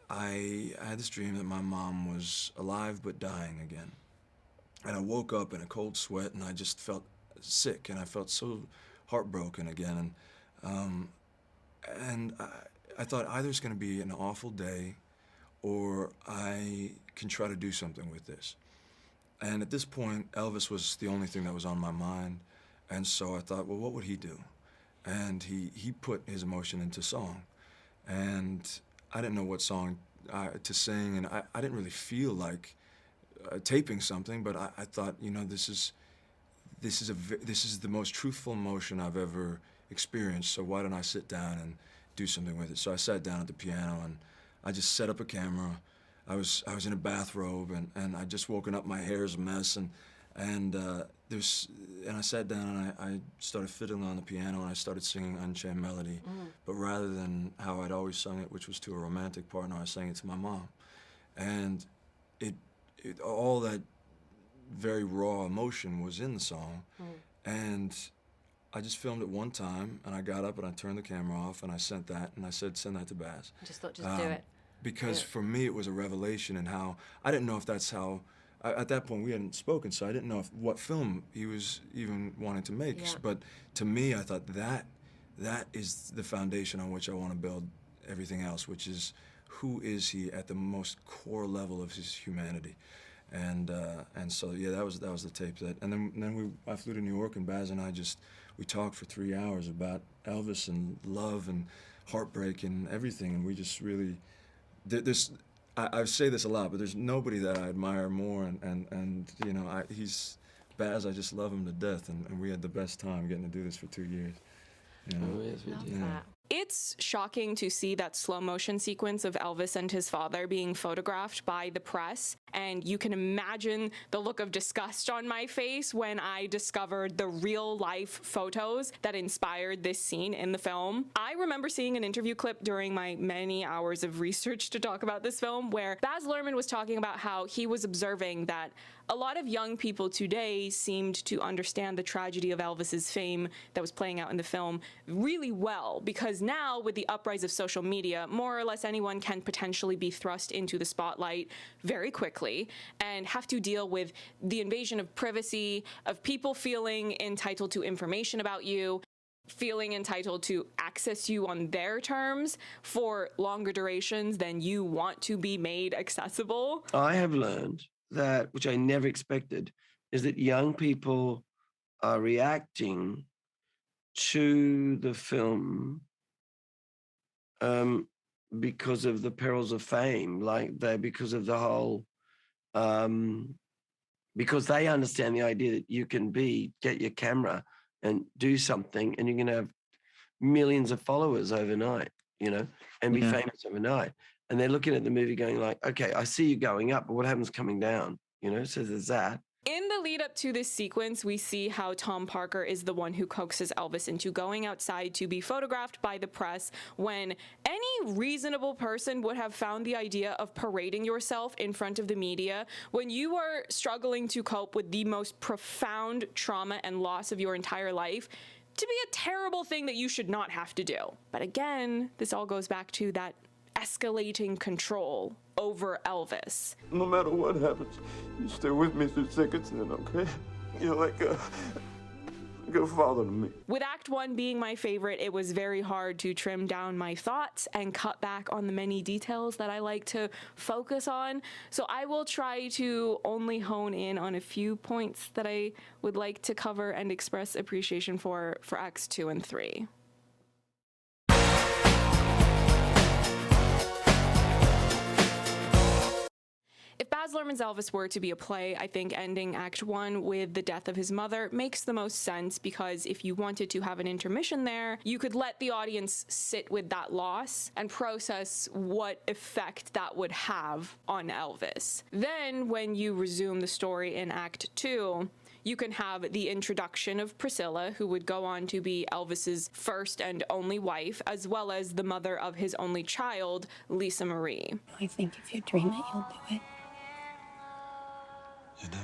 had this dream that my mom was alive but dying again. And I woke up in a cold sweat, and I just felt sick, and I felt so heartbroken again. And I thought either it's going to be an awful day, or I can try to do something with this. And at this point, Elvis was the only thing that was on my mind. And so I thought, well, what would he do? And he put his emotion into song. And I didn't know what song to sing, and I didn't really feel like taping something, but I thought, this is the most truthful emotion I've ever experienced, so why don't I sit down and do something with it? So I sat down at the piano, and I just set up a camera. I was in a bathrobe, and I'd just woken up, my hair's a mess, and I sat down, and I started fiddling on the piano, and I started singing Unchained Melody. But rather than how I'd always sung it, which was to a romantic partner, I sang it to my mom. And all that very raw emotion was in the song. And I just filmed it one time, and I got up and I turned the camera off and I sent that, and I said, send that to Baz. I just thought, just do it. Because for me, it was a revelation in how, I didn't know if that's how, at that point we hadn't spoken, so I didn't know what film he was even wanting to make. Yeah. But to me, I thought that is the foundation on which I want to build everything else, which is who is he at the most core level of his humanity. And so yeah, that was the tape. And then I flew to New York, and Baz and I we talked for 3 hours about Elvis and love and heartbreak and everything, and we just really, I say this a lot, but there's nobody that I admire more, and you know, Baz, I just love him to death, and we had the best time getting to do this for 2 years. You know? Oh, yes, we did. Yeah. It's shocking to see that slow motion sequence of Elvis and his father being photographed by the press, and you can imagine the look of disgust on my face when I discovered the real life photos that inspired this scene in the film. I remember seeing an interview clip during my many hours of research to talk about this film where Baz Luhrmann was talking about how he was observing that a lot of young people today seemed to understand the tragedy of Elvis's fame that was playing out in the film really well, because now with the uprise of social media, more or less anyone can potentially be thrust into the spotlight very quickly and have to deal with the invasion of privacy, of people feeling entitled to information about you, feeling entitled to access you on their terms for longer durations than you want to be made accessible. I have learned that, which I never expected, is that young people are reacting to the film because of the perils of fame, because of the whole, because they understand the idea that you can get your camera and do something, and you're going to have millions of followers overnight, you know, and be famous overnight. And they're looking at the movie going like, okay, I see you going up, but what happens coming down? You know, so there's that. In the lead up to this sequence, we see how Tom Parker is the one who coaxes Elvis into going outside to be photographed by the press, when any reasonable person would have found the idea of parading yourself in front of the media when you are struggling to cope with the most profound trauma and loss of your entire life to be a terrible thing that you should not have to do. But again, this all goes back to that escalating control over Elvis. No matter what happens, you stay with me through thick and thin, okay? You're like a good father to me. With Act 1 being my favorite, it was very hard to trim down my thoughts and cut back on the many details that I like to focus on. So I will try to only hone in on a few points that I would like to cover and express appreciation for Acts 2 and 3. If Baz Luhrmann's Elvis were to be a play, I think ending Act 1 with the death of his mother makes the most sense, because if you wanted to have an intermission there, you could let the audience sit with that loss and process what effect that would have on Elvis. Then, when you resume the story in Act 2, you can have the introduction of Priscilla, who would go on to be Elvis's first and only wife, as well as the mother of his only child, Lisa Marie. I think if you dream it, you'll do it. You know?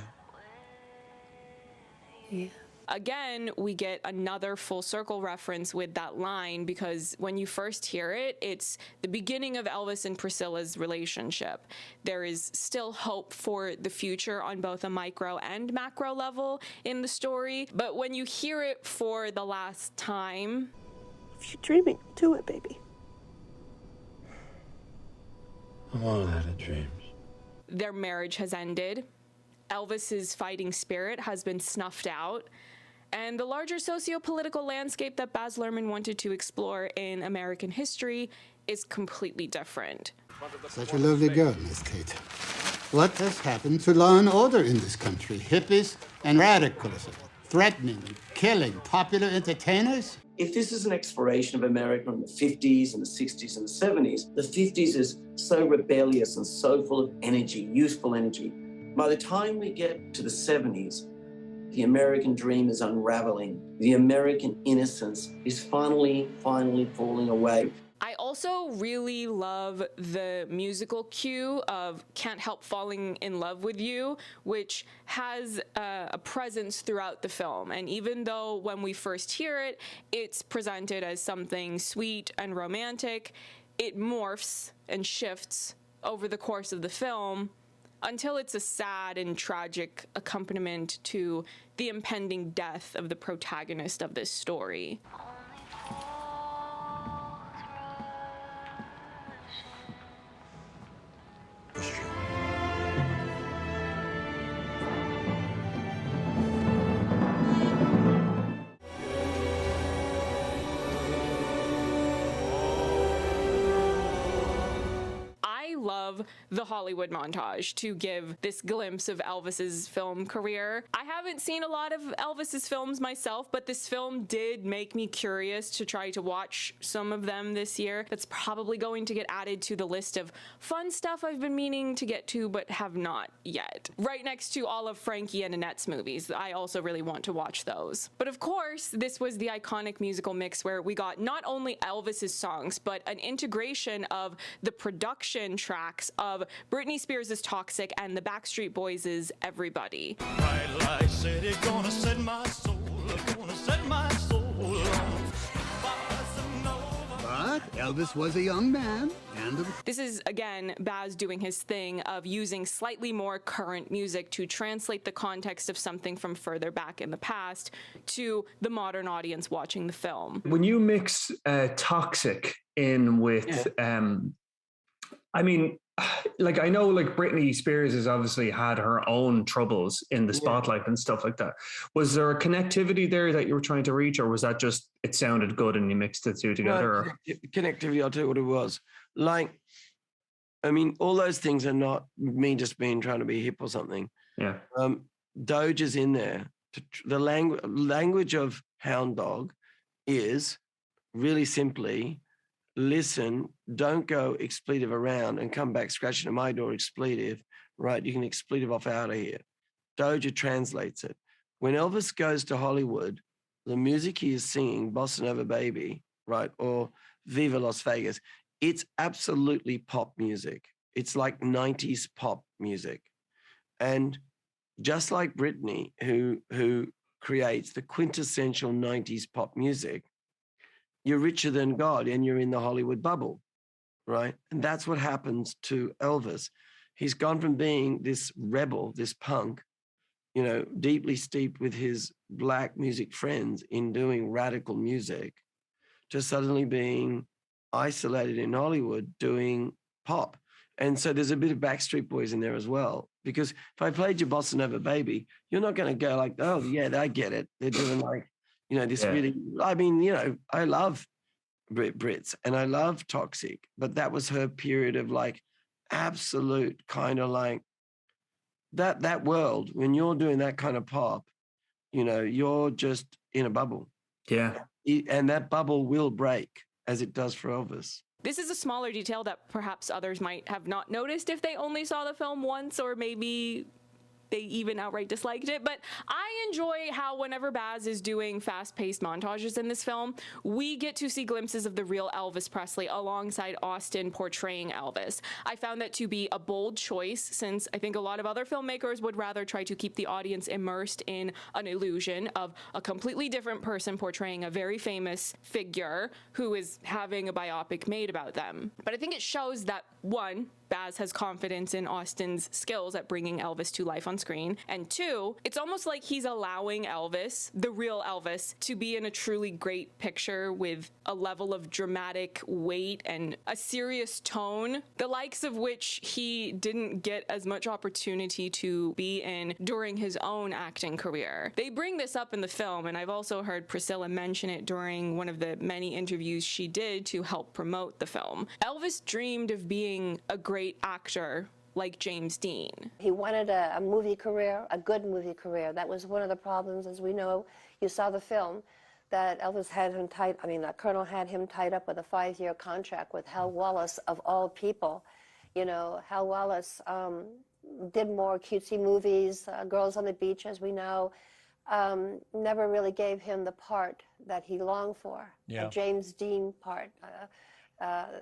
Yeah. Again, we get another full circle reference with that line, because when you first hear it, it's the beginning of Elvis and Priscilla's relationship. There is still hope for the future on both a micro and macro level in the story, but when you hear it for the last time... If you're dreaming, do it, baby. I'm all out of dreams. Their marriage has ended. Elvis's fighting spirit has been snuffed out, and the larger socio-political landscape that Baz Luhrmann wanted to explore in American history is completely different. Such a lovely girl, Miss Kate. What has happened to law and order in this country? Hippies and radicalism, threatening, killing popular entertainers? If this is an exploration of America in the 50s and the 60s and the 70s, the 50s is so rebellious and so full of energy, youthful energy. By the time we get to the 70s, the American dream is unraveling. The American innocence is finally falling away. I also really love the musical cue of Can't Help Falling in Love with You, which has a presence throughout the film. And even though when we first hear it, it's presented as something sweet and romantic, it morphs and shifts over the course of the film until it's a sad and tragic accompaniment to the impending death of the protagonist of this story. I love the Hollywood montage to give this glimpse of Elvis's film career. I haven't seen a lot of Elvis's films myself, but this film did make me curious to try to watch some of them this year. That's probably going to get added to the list of fun stuff I've been meaning to get to but have not yet. Right next to all of Frankie and Annette's movies. I also really want to watch those. But of course, this was the iconic musical mix where we got not only Elvis's songs, but an integration of the production tracks of Britney Spears' Toxic and the Backstreet Boys' Everybody. Bright light said it gonna set my soul, gonna set my soul on But Elvis was a young man, and this is, again, Baz doing his thing of using slightly more current music to translate the context of something from further back in the past to the modern audience watching the film. When you mix Toxic in with, I mean, like, I know, like, Britney Spears has obviously had her own troubles in the spotlight and stuff like that. Was there a connectivity there that you were trying to reach, or was that just, it sounded good and you mixed the two together? No, connectivity, I'll tell you what it was. Like, I mean, all those things are not me just trying to be hip or something. Yeah. Doge is in there. The language of Hound Dog is really simply, listen, don't go expletive around and come back scratching at my door expletive, right? You can expletive off out of here. Doja translates it. When Elvis goes to Hollywood, the music he is singing, Bossa Nova Baby, right? Or Viva Las Vegas, it's absolutely pop music. It's like 90s pop music. And just like Britney, who creates the quintessential 90s pop music, you're richer than God and you're in the Hollywood bubble, right? And that's what happens to Elvis. He's gone from being this rebel, this punk, you know, deeply steeped with his black music friends in doing radical music, to suddenly being isolated in Hollywood doing pop. And so there's a bit of Backstreet Boys in there as well. Because if I played your Bossa Nova Baby, you're not going to go like, oh, yeah, I get it. They're doing like, you know, this really, I mean, you know, I love Brits and I love Toxic, but that was her period of like absolute kind of like that world. When you're doing that kind of pop, you know, you're just in a bubble. Yeah. And that bubble will break, as it does for Elvis. This is a smaller detail that perhaps others might have not noticed if they only saw the film once, or maybe they even outright disliked it. But I enjoy how whenever Baz is doing fast-paced montages in this film, we get to see glimpses of the real Elvis Presley alongside Austin portraying Elvis. I found that to be a bold choice, since I think a lot of other filmmakers would rather try to keep the audience immersed in an illusion of a completely different person portraying a very famous figure who is having a biopic made about them. But I think it shows that, one, Baz has confidence in Austin's skills at bringing Elvis to life on screen. And two, it's almost like he's allowing Elvis, the real Elvis, to be in a truly great picture with a level of dramatic weight and a serious tone, the likes of which he didn't get as much opportunity to be in during his own acting career. They bring this up in the film, and I've also heard Priscilla mention it during one of the many interviews she did to help promote the film. Elvis dreamed of being a great actor like James Dean. He wanted a movie career, a good movie career. That was one of the problems, as we know. You saw the film, that Elvis had him Colonel had him tied up with a 5-year contract with Hal Wallace, of all people. You know, Hal Wallace did more cutesy movies, Girls on the Beach, as we know, never really gave him the part that he longed for, a James Dean part.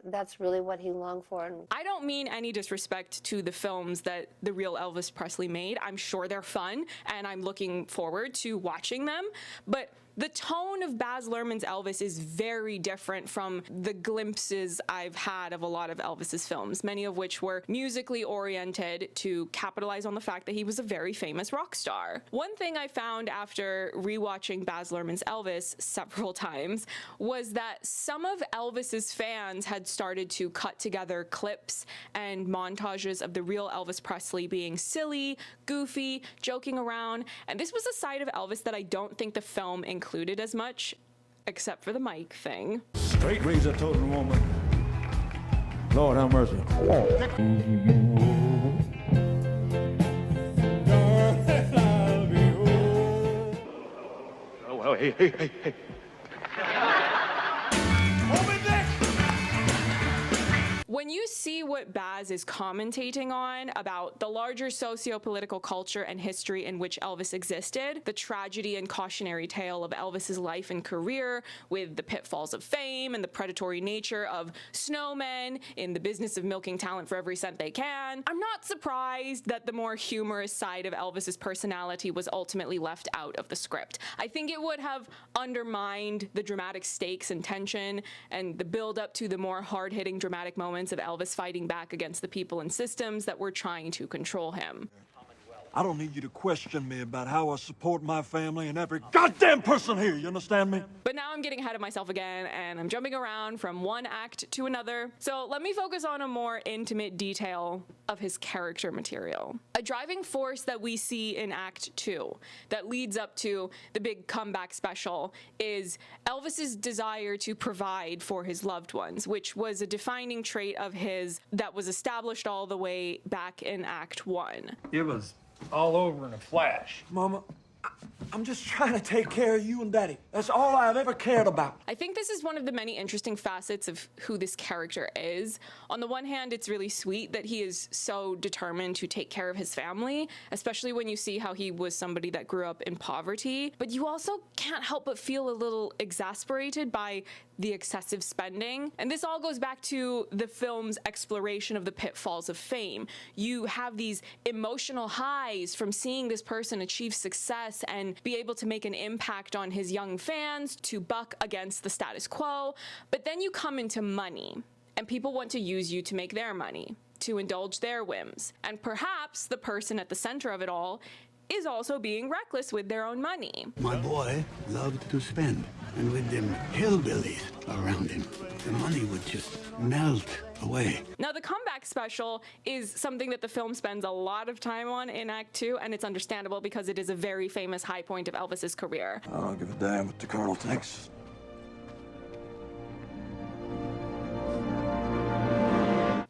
that's really what he longed for. And I don't mean any disrespect to the films that the real Elvis Presley made. I'm sure they're fun, and I'm looking forward to watching them. But the tone of Baz Luhrmann's Elvis is very different from the glimpses I've had of a lot of Elvis's films, many of which were musically oriented to capitalize on the fact that he was a very famous rock star. One thing I found after rewatching Baz Luhrmann's Elvis several times was that some of Elvis's fans had started to cut together clips and montages of the real Elvis Presley being silly, goofy, joking around, and this was a side of Elvis that I don't think the film included as much, except for the mic thing. Straight razor toting woman. Lord have mercy. Oh, well, hey. When you see what Baz is commentating on about the larger socio-political culture and history in which Elvis existed, the tragedy and cautionary tale of Elvis's life and career with the pitfalls of fame and the predatory nature of snowmen in the business of milking talent for every cent they can, I'm not surprised that the more humorous side of Elvis's personality was ultimately left out of the script. I think it would have undermined the dramatic stakes and tension and the build up to the more hard-hitting dramatic moments of Elvis fighting back against the people and systems that were trying to control him. I don't need you to question me about how I support my family and every goddamn person here, you understand me? But now I'm getting ahead of myself again, and I'm jumping around from one act to another. So let me focus on a more intimate detail of his character material. A driving force that we see in Act 2 that leads up to the big comeback special is Elvis's desire to provide for his loved ones, which was a defining trait of his that was established all the way back in Act 1. It was all over in a flash. Mama, I'm just trying to take care of you and Daddy. That's all I've ever cared about. I think this is one of the many interesting facets of who this character is. On the one hand, it's really sweet that he is so determined to take care of his family, especially when you see how he was somebody that grew up in poverty. But you also can't help but feel a little exasperated by the excessive spending. And this all goes back to the film's exploration of the pitfalls of fame. You have these emotional highs from seeing this person achieve success and be able to make an impact on his young fans, to buck against the status quo. But then you come into money, and people want to use you to make their money, to indulge their whims. And perhaps the person at the center of it all is also being reckless with their own money. My boy loved to spend, and with them hillbillies around him, the money would just melt away. Now, the comeback special is something that the film spends a lot of time on in Act 2, and it's understandable because it is a very famous high point of Elvis's career. I don't give a damn what the Colonel thinks.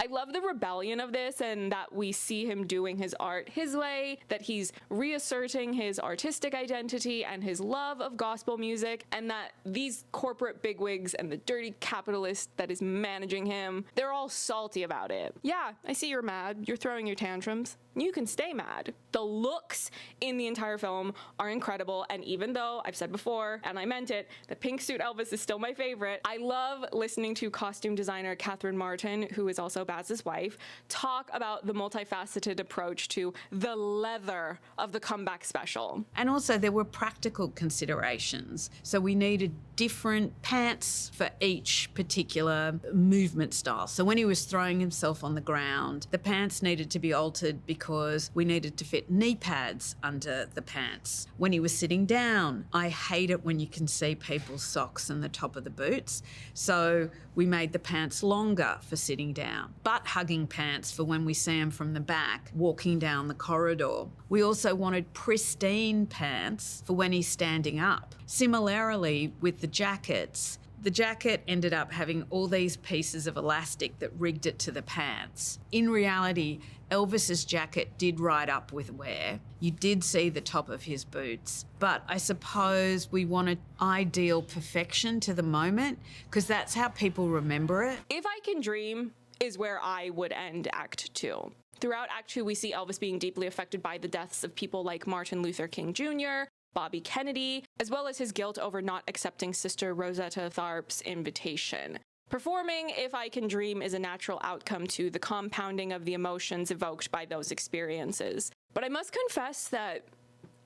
I love the rebellion of this, and that we see him doing his art his way, that he's reasserting his artistic identity and his love of gospel music, and that these corporate bigwigs and the dirty capitalist that is managing him, they're all salty about it. Yeah, I see you're mad. You're throwing your tantrums. You can stay mad. The looks in the entire film are incredible, and even though I've said before, and I meant it, the pink suit Elvis is still my favorite, I love listening to costume designer Catherine Martin, who is also Baz's wife, talk about the multifaceted approach to the leather of the comeback special. And also there were practical considerations. So we needed different pants for each particular movement style. So when he was throwing himself on the ground, the pants needed to be altered because we needed to fit knee pads under the pants. When he was sitting down, I hate it when you can see people's socks and the top of the boots. So we made the pants longer for sitting down, butt-hugging pants for when we see him from the back, walking down the corridor. We also wanted pristine pants for when he's standing up. Similarly, with the jackets, the jacket ended up having all these pieces of elastic that rigged it to the pants. In reality, Elvis's jacket did ride up with wear. You did see the top of his boots, but I suppose we wanted ideal perfection to the moment because that's how people remember it. If I Can Dream is where I would end Act 2. Throughout Act 2, we see Elvis being deeply affected by the deaths of people like Martin Luther King Jr., Bobby Kennedy, as well as his guilt over not accepting Sister Rosetta Tharpe's invitation. Performing If I Can Dream is a natural outcome to the compounding of the emotions evoked by those experiences. But I must confess that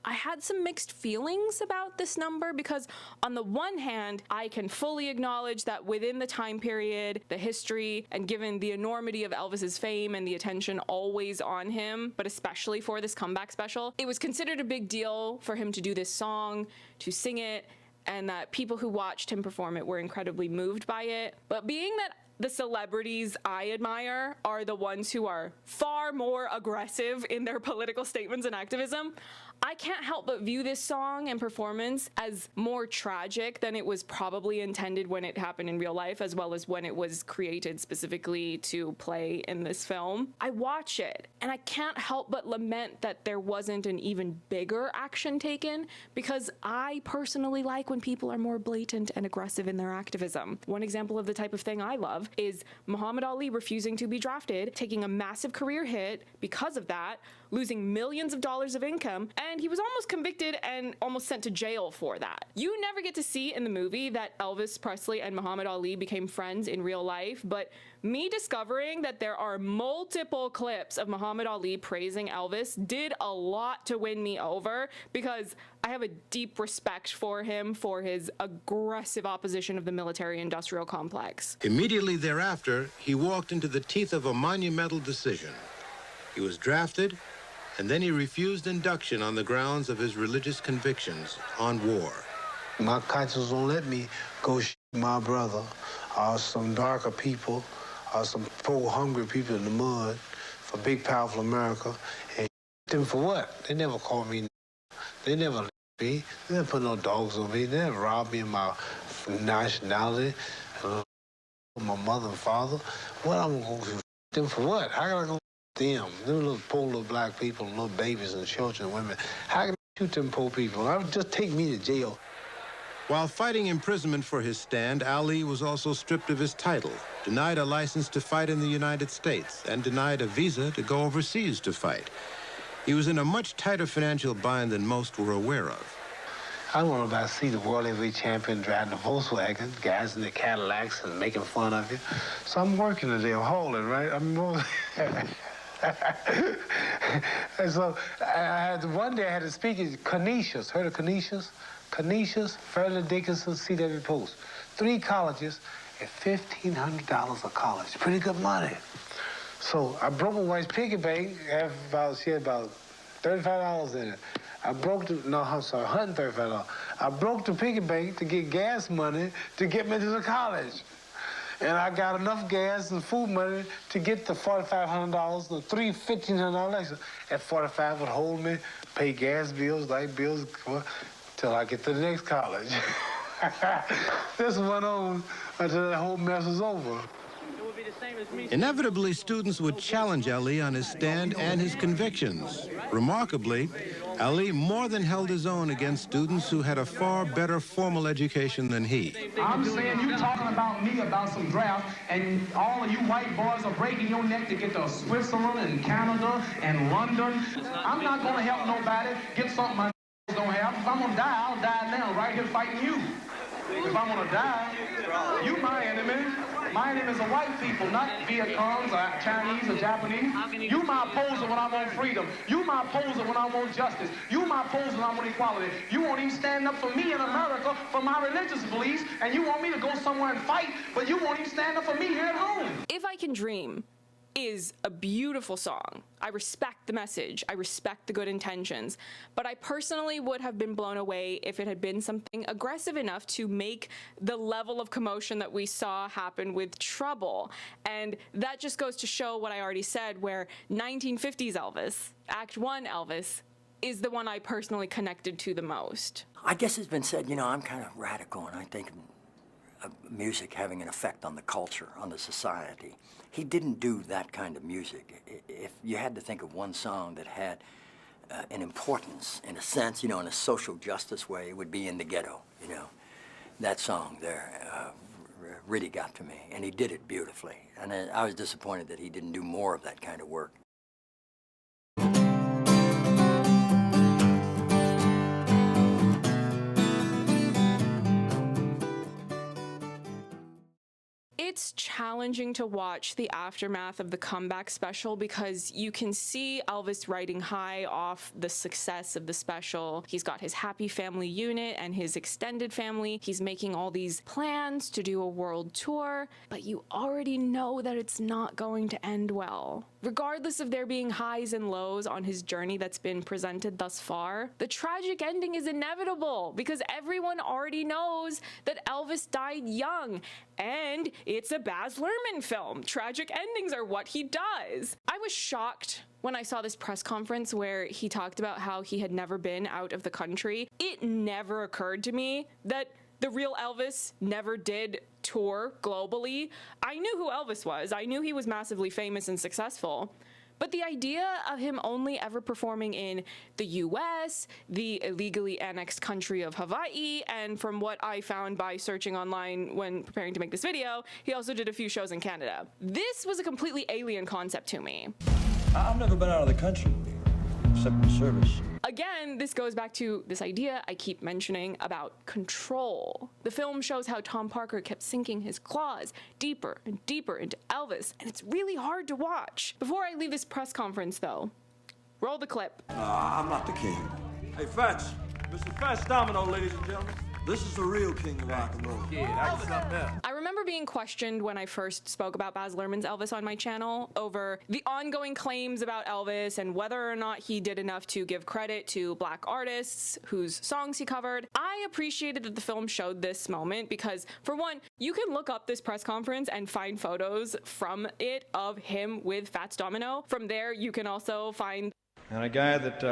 I had some mixed feelings about this number because on the one hand, I can fully acknowledge that within the time period, the history, and given the enormity of Elvis's fame and the attention always on him, but especially for this comeback special, it was considered a big deal for him to do this song, to sing it, and that people who watched him perform it were incredibly moved by it. But being that the celebrities I admire are the ones who are far more aggressive in their political statements and activism, I can't help but view this song and performance as more tragic than it was probably intended when it happened in real life, as well as when it was created specifically to play in this film. I watch it, and I can't help but lament that there wasn't an even bigger action taken, because I personally like when people are more blatant and aggressive in their activism. One example of the type of thing I love is Muhammad Ali refusing to be drafted, taking a massive career hit because of that, losing millions of dollars of income, and he was almost convicted and almost sent to jail for that. You never get to see in the movie that Elvis Presley and Muhammad Ali became friends in real life, but me discovering that there are multiple clips of Muhammad Ali praising Elvis did a lot to win me over, because I have a deep respect for him for his aggressive opposition of the military-industrial complex. Immediately thereafter, he walked into the teeth of a monumental decision. He was drafted, and then he refused induction on the grounds of his religious convictions on war. My conscience won't let me go my brother or some darker people or some poor, hungry people in the mud for big, powerful America. And them for what? They never called me. They never me. They never put no dogs on me. They never robbed me of my nationality, my mother and father. What I'm going to do them for what? How can I go them little poor little black people, little babies and children and women? How can I shoot them poor people? I would just take me to jail. While fighting imprisonment for his stand, Ali was also stripped of his title, denied a license to fight in the United States, and denied a visa to go overseas to fight. He was in a much tighter financial bind than most were aware of. I don't want to see the world heavyweight champion driving a Volkswagen, guys in the Cadillacs and making fun of you. So I'm working today, hauling, right? And so one day I had to speak at Canisius. Heard of Canisius? Canisius, Fairleigh Dickinson, C.W. Post. 3 colleges at $1,500 a college. Pretty good money. So I broke my wife's piggy bank. She had about $35 in it. $135. I broke the piggy bank to get gas money to get me to the college. And I got enough gas and food money to get the $4,500, the $1,500 lecture. At $45 would hold me, pay gas bills, light bills, till I get to the next college. This went on until that whole mess was over. Inevitably, students would challenge Ali on his stand and his convictions. Remarkably, Ali more than held his own against students who had a far better formal education than he. I'm saying you talking about me about some draft, and all of you white boys are breaking your neck to get to Switzerland and Canada and London. I'm not going to help nobody get something my don't have. If I'm going to die, I'll die now, right here fighting you. If I'm going to die, you my enemy. My enemy is the white people, not Viet Congs or Chinese or Japanese. You my opposer when I want freedom. You my opposer when I want justice. You my opposer when I want equality. You won't even stand up for me in America for my religious beliefs, and you want me to go somewhere and fight, but you won't even stand up for me here at home. If I Can Dream is a beautiful song. I respect the message. I respect the good intentions. But I personally would have been blown away if it had been something aggressive enough to make the level of commotion that we saw happen with Trouble. And that just goes to show what I already said, where 1950s Elvis, Act 1 Elvis, is the one I personally connected to the most. I guess it's been said, you know, I'm kind of radical, and I think of music having an effect on the culture, on the society. He didn't do that kind of music. If you had to think of one song that had an importance, in a sense, you know, in a social justice way, it would be In the Ghetto, you know. That song there really got to me, and he did it beautifully. And I was disappointed that he didn't do more of that kind of work. It's challenging to watch the aftermath of the comeback special because you can see Elvis riding high off the success of the special. He's got his happy family unit and his extended family. He's making all these plans to do a world tour, but you already know that it's not going to end well. Regardless of there being highs and lows on his journey that's been presented thus far, the tragic ending is inevitable because everyone already knows that Elvis died young, and it's a Baz Luhrmann film. Tragic endings are what he does. I was shocked when I saw this press conference where he talked about how he had never been out of the country. It never occurred to me that the real Elvis never did tour globally. I knew who Elvis was. I knew he was massively famous and successful. But the idea of him only ever performing in the US, the illegally annexed country of Hawaii, and from what I found by searching online when preparing to make this video, he also did a few shows in Canada. This was a completely alien concept to me. I've never been out of the country, except in service. Again, this goes back to this idea I keep mentioning about control. The film shows how Tom Parker kept sinking his claws deeper and deeper into Elvis, and it's really hard to watch. Before I leave this press conference, though, roll the clip. I'm not the king. Hey, Fats. Mr. Fats Domino, ladies and gentlemen. This is the real king of rock and roll. I remember being questioned when I first spoke about Baz Luhrmann's Elvis on my channel over the ongoing claims about Elvis and whether or not he did enough to give credit to black artists whose songs he covered. I appreciated that the film showed this moment because, for one, you can look up this press conference and find photos from it of him with Fats Domino. From there, you can also find And a guy that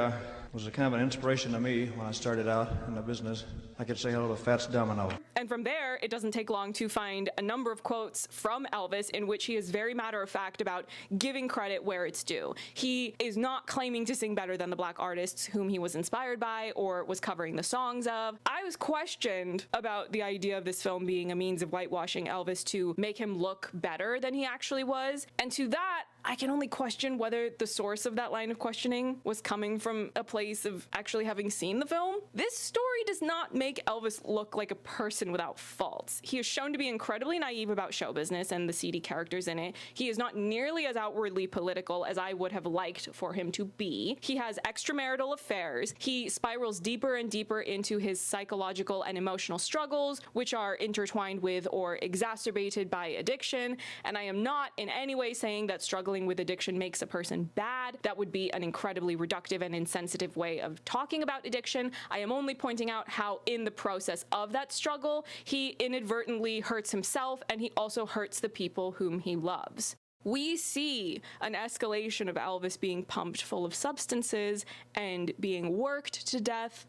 was a kind of an inspiration to me when I started out in the business. I could say hello to Fats Domino. And from there, it doesn't take long to find a number of quotes from Elvis in which he is very matter-of-fact about giving credit where it's due. He is not claiming to sing better than the black artists whom he was inspired by or was covering the songs of. I was questioned about the idea of this film being a means of whitewashing Elvis to make him look better than he actually was. And to that, I can only question whether the source of that line of questioning was coming from a place of actually having seen the film. This story does not make Elvis look like a person without faults. He is shown to be incredibly naive about show business and the seedy characters in it. He is not nearly as outwardly political as I would have liked for him to be. He has extramarital affairs. He spirals deeper and deeper into his psychological and emotional struggles, which are intertwined with or exacerbated by addiction. And I am not in any way saying that struggling with addiction makes a person bad. That would be an incredibly reductive and insensitive way of talking about addiction. I am only pointing out how in the process of that struggle, he inadvertently hurts himself and he also hurts the people whom he loves. We see an escalation of Elvis being pumped full of substances and being worked to death.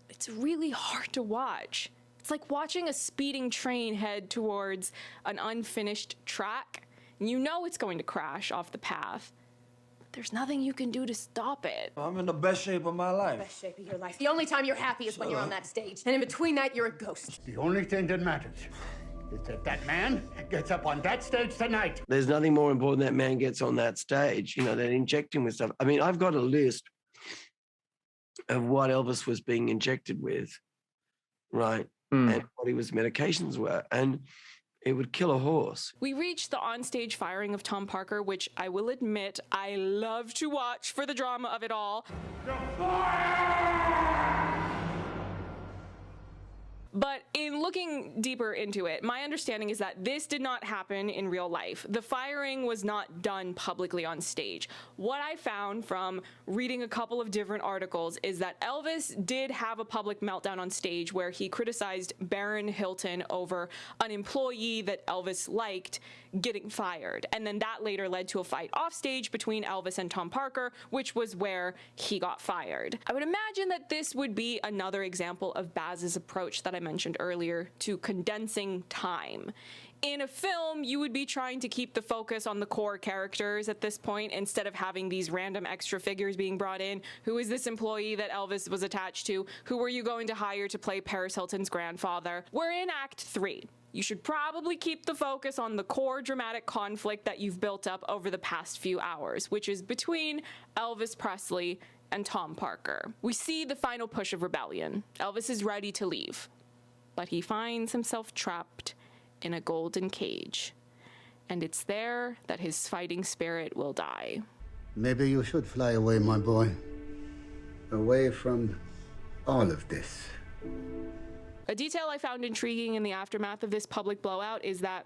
It's really hard to watch. It's like watching a speeding train head towards an unfinished track. You know it's going to crash off the path, but there's nothing you can do to stop it. I'm in the best shape of my life. Best shape of your life. The only time you're happy is when you're on that stage. And in between that, you're a ghost. The only thing that matters is that that man gets up on that stage tonight. There's nothing more important that man gets on that stage, you know, than injecting with stuff. I mean, I've got a list of what Elvis was being injected with, right? And what his medications were. And it would kill a horse. We reached the onstage firing of Tom Parker, which I will admit I love to watch for the drama of it all. But in looking deeper into it, my understanding is that this did not happen in real life. The firing was not done publicly on stage. What I found from reading a couple of different articles is that Elvis did have a public meltdown on stage where he criticized Baron Hilton over an employee that Elvis liked getting fired. And then that later led to a fight off stage between Elvis and Tom Parker, which was where he got fired. I would imagine that this would be another example of Baz's approach that I mentioned earlier to condensing time. In a film, you would be trying to keep the focus on the core characters at this point instead of having these random extra figures being brought in. Who is this employee that Elvis was attached to? Who were you going to hire to play Paris Hilton's grandfather? We're in Act 3. You should probably keep the focus on the core dramatic conflict that you've built up over the past few hours, which is between Elvis Presley and Tom Parker. We see the final push of rebellion. Elvis is ready to leave, but he finds himself trapped in a golden cage. And it's there that his fighting spirit will die. Maybe you should fly away, my boy. Away from all of this. A detail I found intriguing in the aftermath of this public blowout is that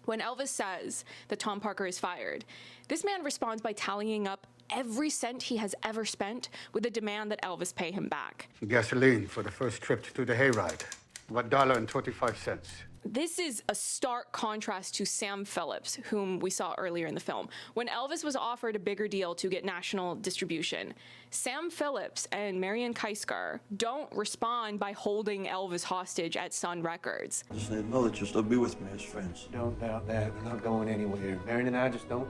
when Elvis says that Tom Parker is fired, this man responds by tallying up every cent he has ever spent with a demand that Elvis pay him back. Gasoline for the first trip to the hayride. $1.25. This is a stark contrast to Sam Phillips, whom we saw earlier in the film. When Elvis was offered a bigger deal to get national distribution, Sam Phillips and Marion Keiskar don't respond by holding Elvis hostage at Sun Records. I just need to know that you'll still be with me as friends. Don't doubt that. We're not going anywhere. Marion and I just don't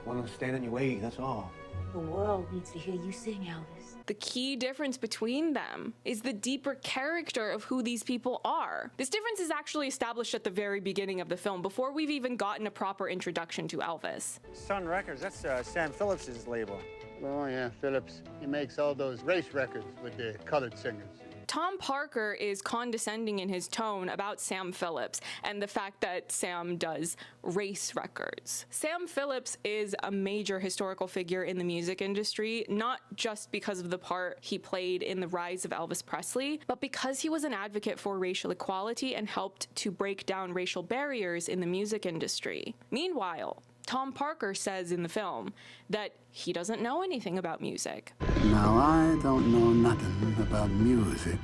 want to stand in your way, that's all. The world needs to hear you sing, Elvis. The key difference between them is the deeper character of who these people are. This difference is actually established at the very beginning of the film, before we've even gotten a proper introduction to Elvis. Sun Records, that's Sam Phillips' label. Oh, yeah, Phillips. He makes all those race records with the colored singers. Tom Parker is condescending in his tone about Sam Phillips and the fact that Sam does race records. Sam Phillips is a major historical figure in the music industry, not just because of the part he played in the rise of Elvis Presley, but because he was an advocate for racial equality and helped to break down racial barriers in the music industry. Meanwhile, Tom Parker says in the film that he doesn't know anything about music. Now, I don't know nothing about music.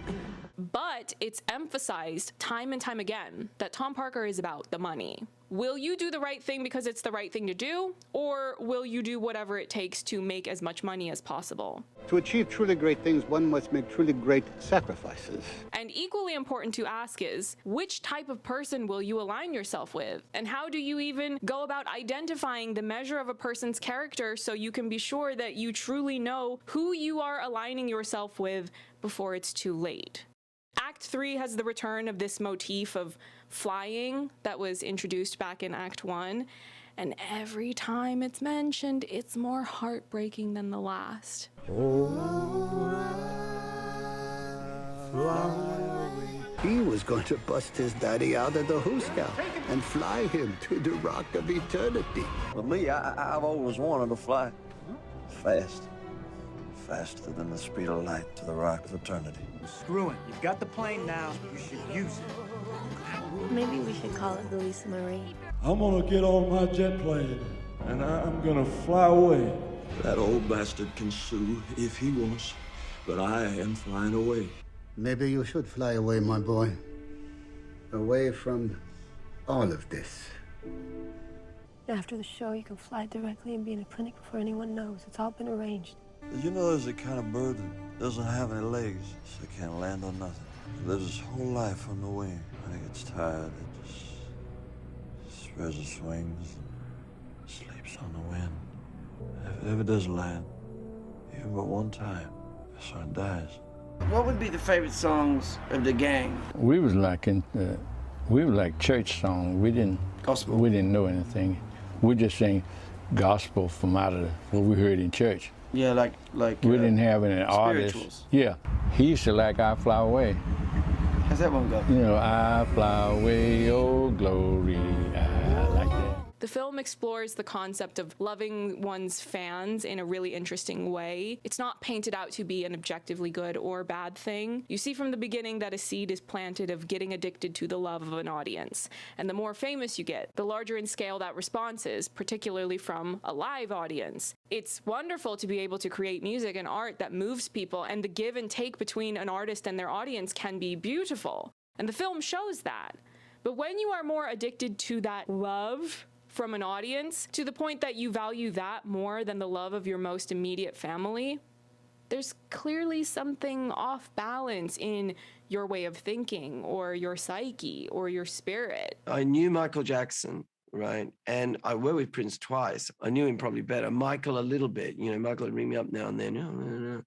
But it's emphasized time and time again that Tom Parker is about the money. Will you do the right thing because it's the right thing to do? Or will you do whatever it takes to make as much money as possible? To achieve truly great things, one must make truly great sacrifices. And equally important to ask is, which type of person will you align yourself with? And how do you even go about identifying the measure of a person's character so you can be sure that you truly know who you are aligning yourself with before it's too late? Act 3 has the return of this motif of flying that was introduced back in Act 1, and every time it's mentioned, it's more heartbreaking than the last. He was going to bust his daddy out of the Who Scout and fly him to the rock of eternity. For me, I've always wanted to fly fast. Faster than the speed of light to the rock of eternity. Screw it. You've got the plane now. You should use it. Maybe we should call it the Lisa Marie. I'm gonna get on my jet plane, and I'm gonna fly away. That old bastard can sue if he wants, but I am flying away. Maybe you should fly away, my boy. Away from all of this. After the show, you can fly directly and be in a clinic before anyone knows. It's all been arranged. You know, there's a kind of bird that doesn't have any legs, so it can't land on nothing. It lives its whole life on the wing. When it gets tired, it just spreads its wings and sleeps on the wind. If it ever does land, even but one time, that's when it dies. What would be the favorite songs of the gang? We was like church songs. We didn't know anything. We just sang gospel from out of what we heard in church. Yeah, like we didn't have any artists. Yeah, he used to like "I Fly Away." How's that one go? You know, I fly away, oh glory. I like that. The film explores the concept of loving one's fans in a really interesting way. It's not painted out to be an objectively good or bad thing. You see from the beginning that a seed is planted of getting addicted to the love of an audience. And the more famous you get, the larger in scale that response is, particularly from a live audience. It's wonderful to be able to create music and art that moves people, and the give and take between an artist and their audience can be beautiful. And the film shows that. But when you are more addicted to that love from an audience, to the point that you value that more than the love of your most immediate family, there's clearly something off balance in your way of thinking or your psyche or your spirit. I knew Michael Jackson, right? And I worked with Prince twice. I knew him probably better. Michael a little bit. You know, Michael would ring me up now and then.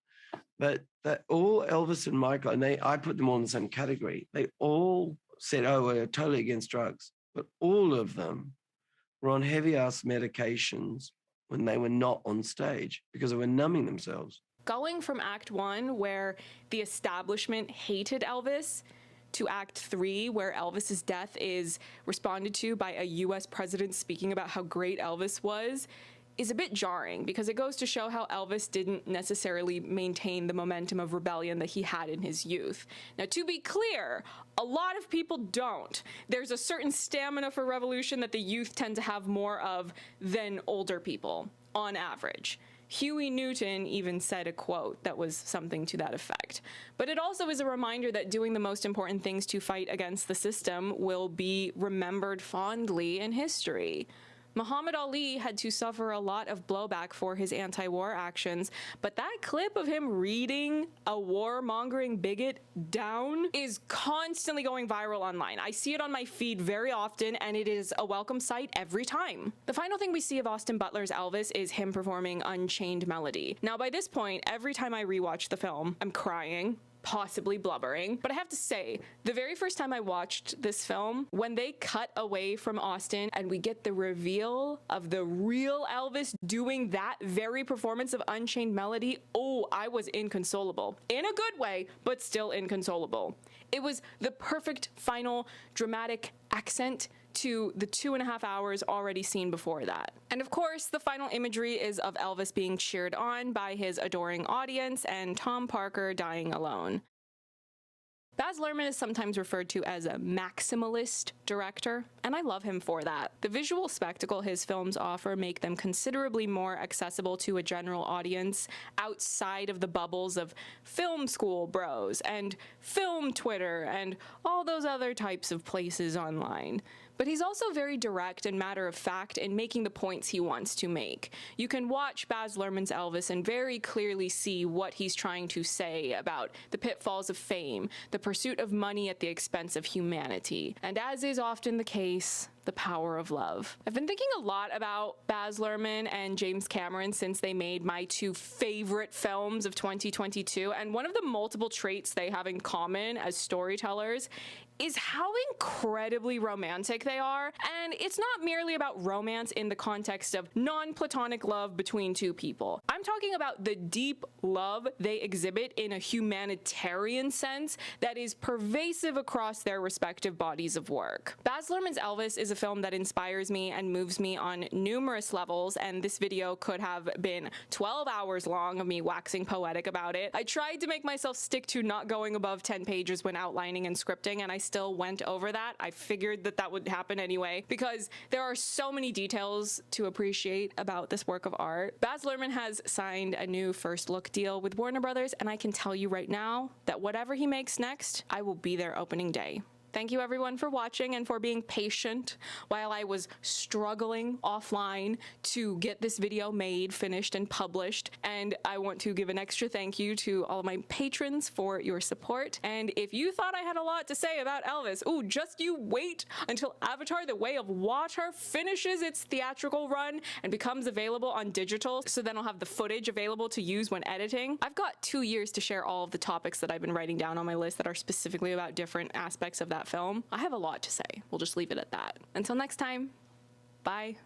But that all Elvis and Michael, and I put them all in the same category. They all said, oh, we're totally against drugs. But all of them were on heavy-ass medications when they were not on stage because they were numbing themselves. Going from Act 1, where the establishment hated Elvis, to Act 3, where Elvis's death is responded to by a US president speaking about how great Elvis was, is a bit jarring because it goes to show how Elvis didn't necessarily maintain the momentum of rebellion that he had in his youth. Now, to be clear, a lot of people don't. There's a certain stamina for revolution that the youth tend to have more of than older people, on average. Huey Newton even said a quote that was something to that effect. But it also is a reminder that doing the most important things to fight against the system will be remembered fondly in history. Muhammad Ali had to suffer a lot of blowback for his anti-war actions, but that clip of him reading a warmongering bigot down is constantly going viral online. I see it on my feed very often, and it is a welcome sight every time. The final thing we see of Austin Butler's Elvis is him performing Unchained Melody. Now, by this point, every time I rewatch the film, I'm crying, possibly blubbering. But I have to say, the very first time I watched this film, when they cut away from Austin and we get the reveal of the real Elvis doing that very performance of Unchained Melody, oh, I was inconsolable. In a good way, but still inconsolable. It was the perfect final dramatic accent to the 2.5 hours already seen before that. And of course, the final imagery is of Elvis being cheered on by his adoring audience and Tom Parker dying alone. Baz Luhrmann is sometimes referred to as a maximalist director, and I love him for that. The visual spectacle his films offer make them considerably more accessible to a general audience outside of the bubbles of film school bros and film Twitter and all those other types of places online. But he's also very direct and matter-of-fact in making the points he wants to make. You can watch Baz Luhrmann's Elvis and very clearly see what he's trying to say about the pitfalls of fame, the pursuit of money at the expense of humanity, and as is often the case, the power of love. I've been thinking a lot about Baz Luhrmann and James Cameron since they made my two favorite films of 2022, and one of the multiple traits they have in common as storytellers is how incredibly romantic they are. And it's not merely about romance in the context of non-platonic love between two people. I'm talking about the deep love they exhibit in a humanitarian sense that is pervasive across their respective bodies of work. Baz Luhrmann's Elvis is a film that inspires me and moves me on numerous levels, and this video could have been 12 hours long of me waxing poetic about it. I tried to make myself stick to not going above 10 pages when outlining and scripting, and I still went over that. I figured that that would happen anyway, because there are so many details to appreciate about this work of art. Baz Luhrmann has signed a new first look deal with Warner Brothers, and I can tell you right now that whatever he makes next, I will be there opening day. Thank you everyone for watching and for being patient while I was struggling offline to get this video made, finished, and published. And I want to give an extra thank you to all of my patrons for your support. And if you thought I had a lot to say about Elvis, ooh, just you wait until Avatar: The Way of Water finishes its theatrical run and becomes available on digital, so then I'll have the footage available to use when editing. I've got 2 years to share all of the topics that I've been writing down on my list that are specifically about different aspects of that film. I have a lot to say. We'll just leave it at that. Until next time, bye.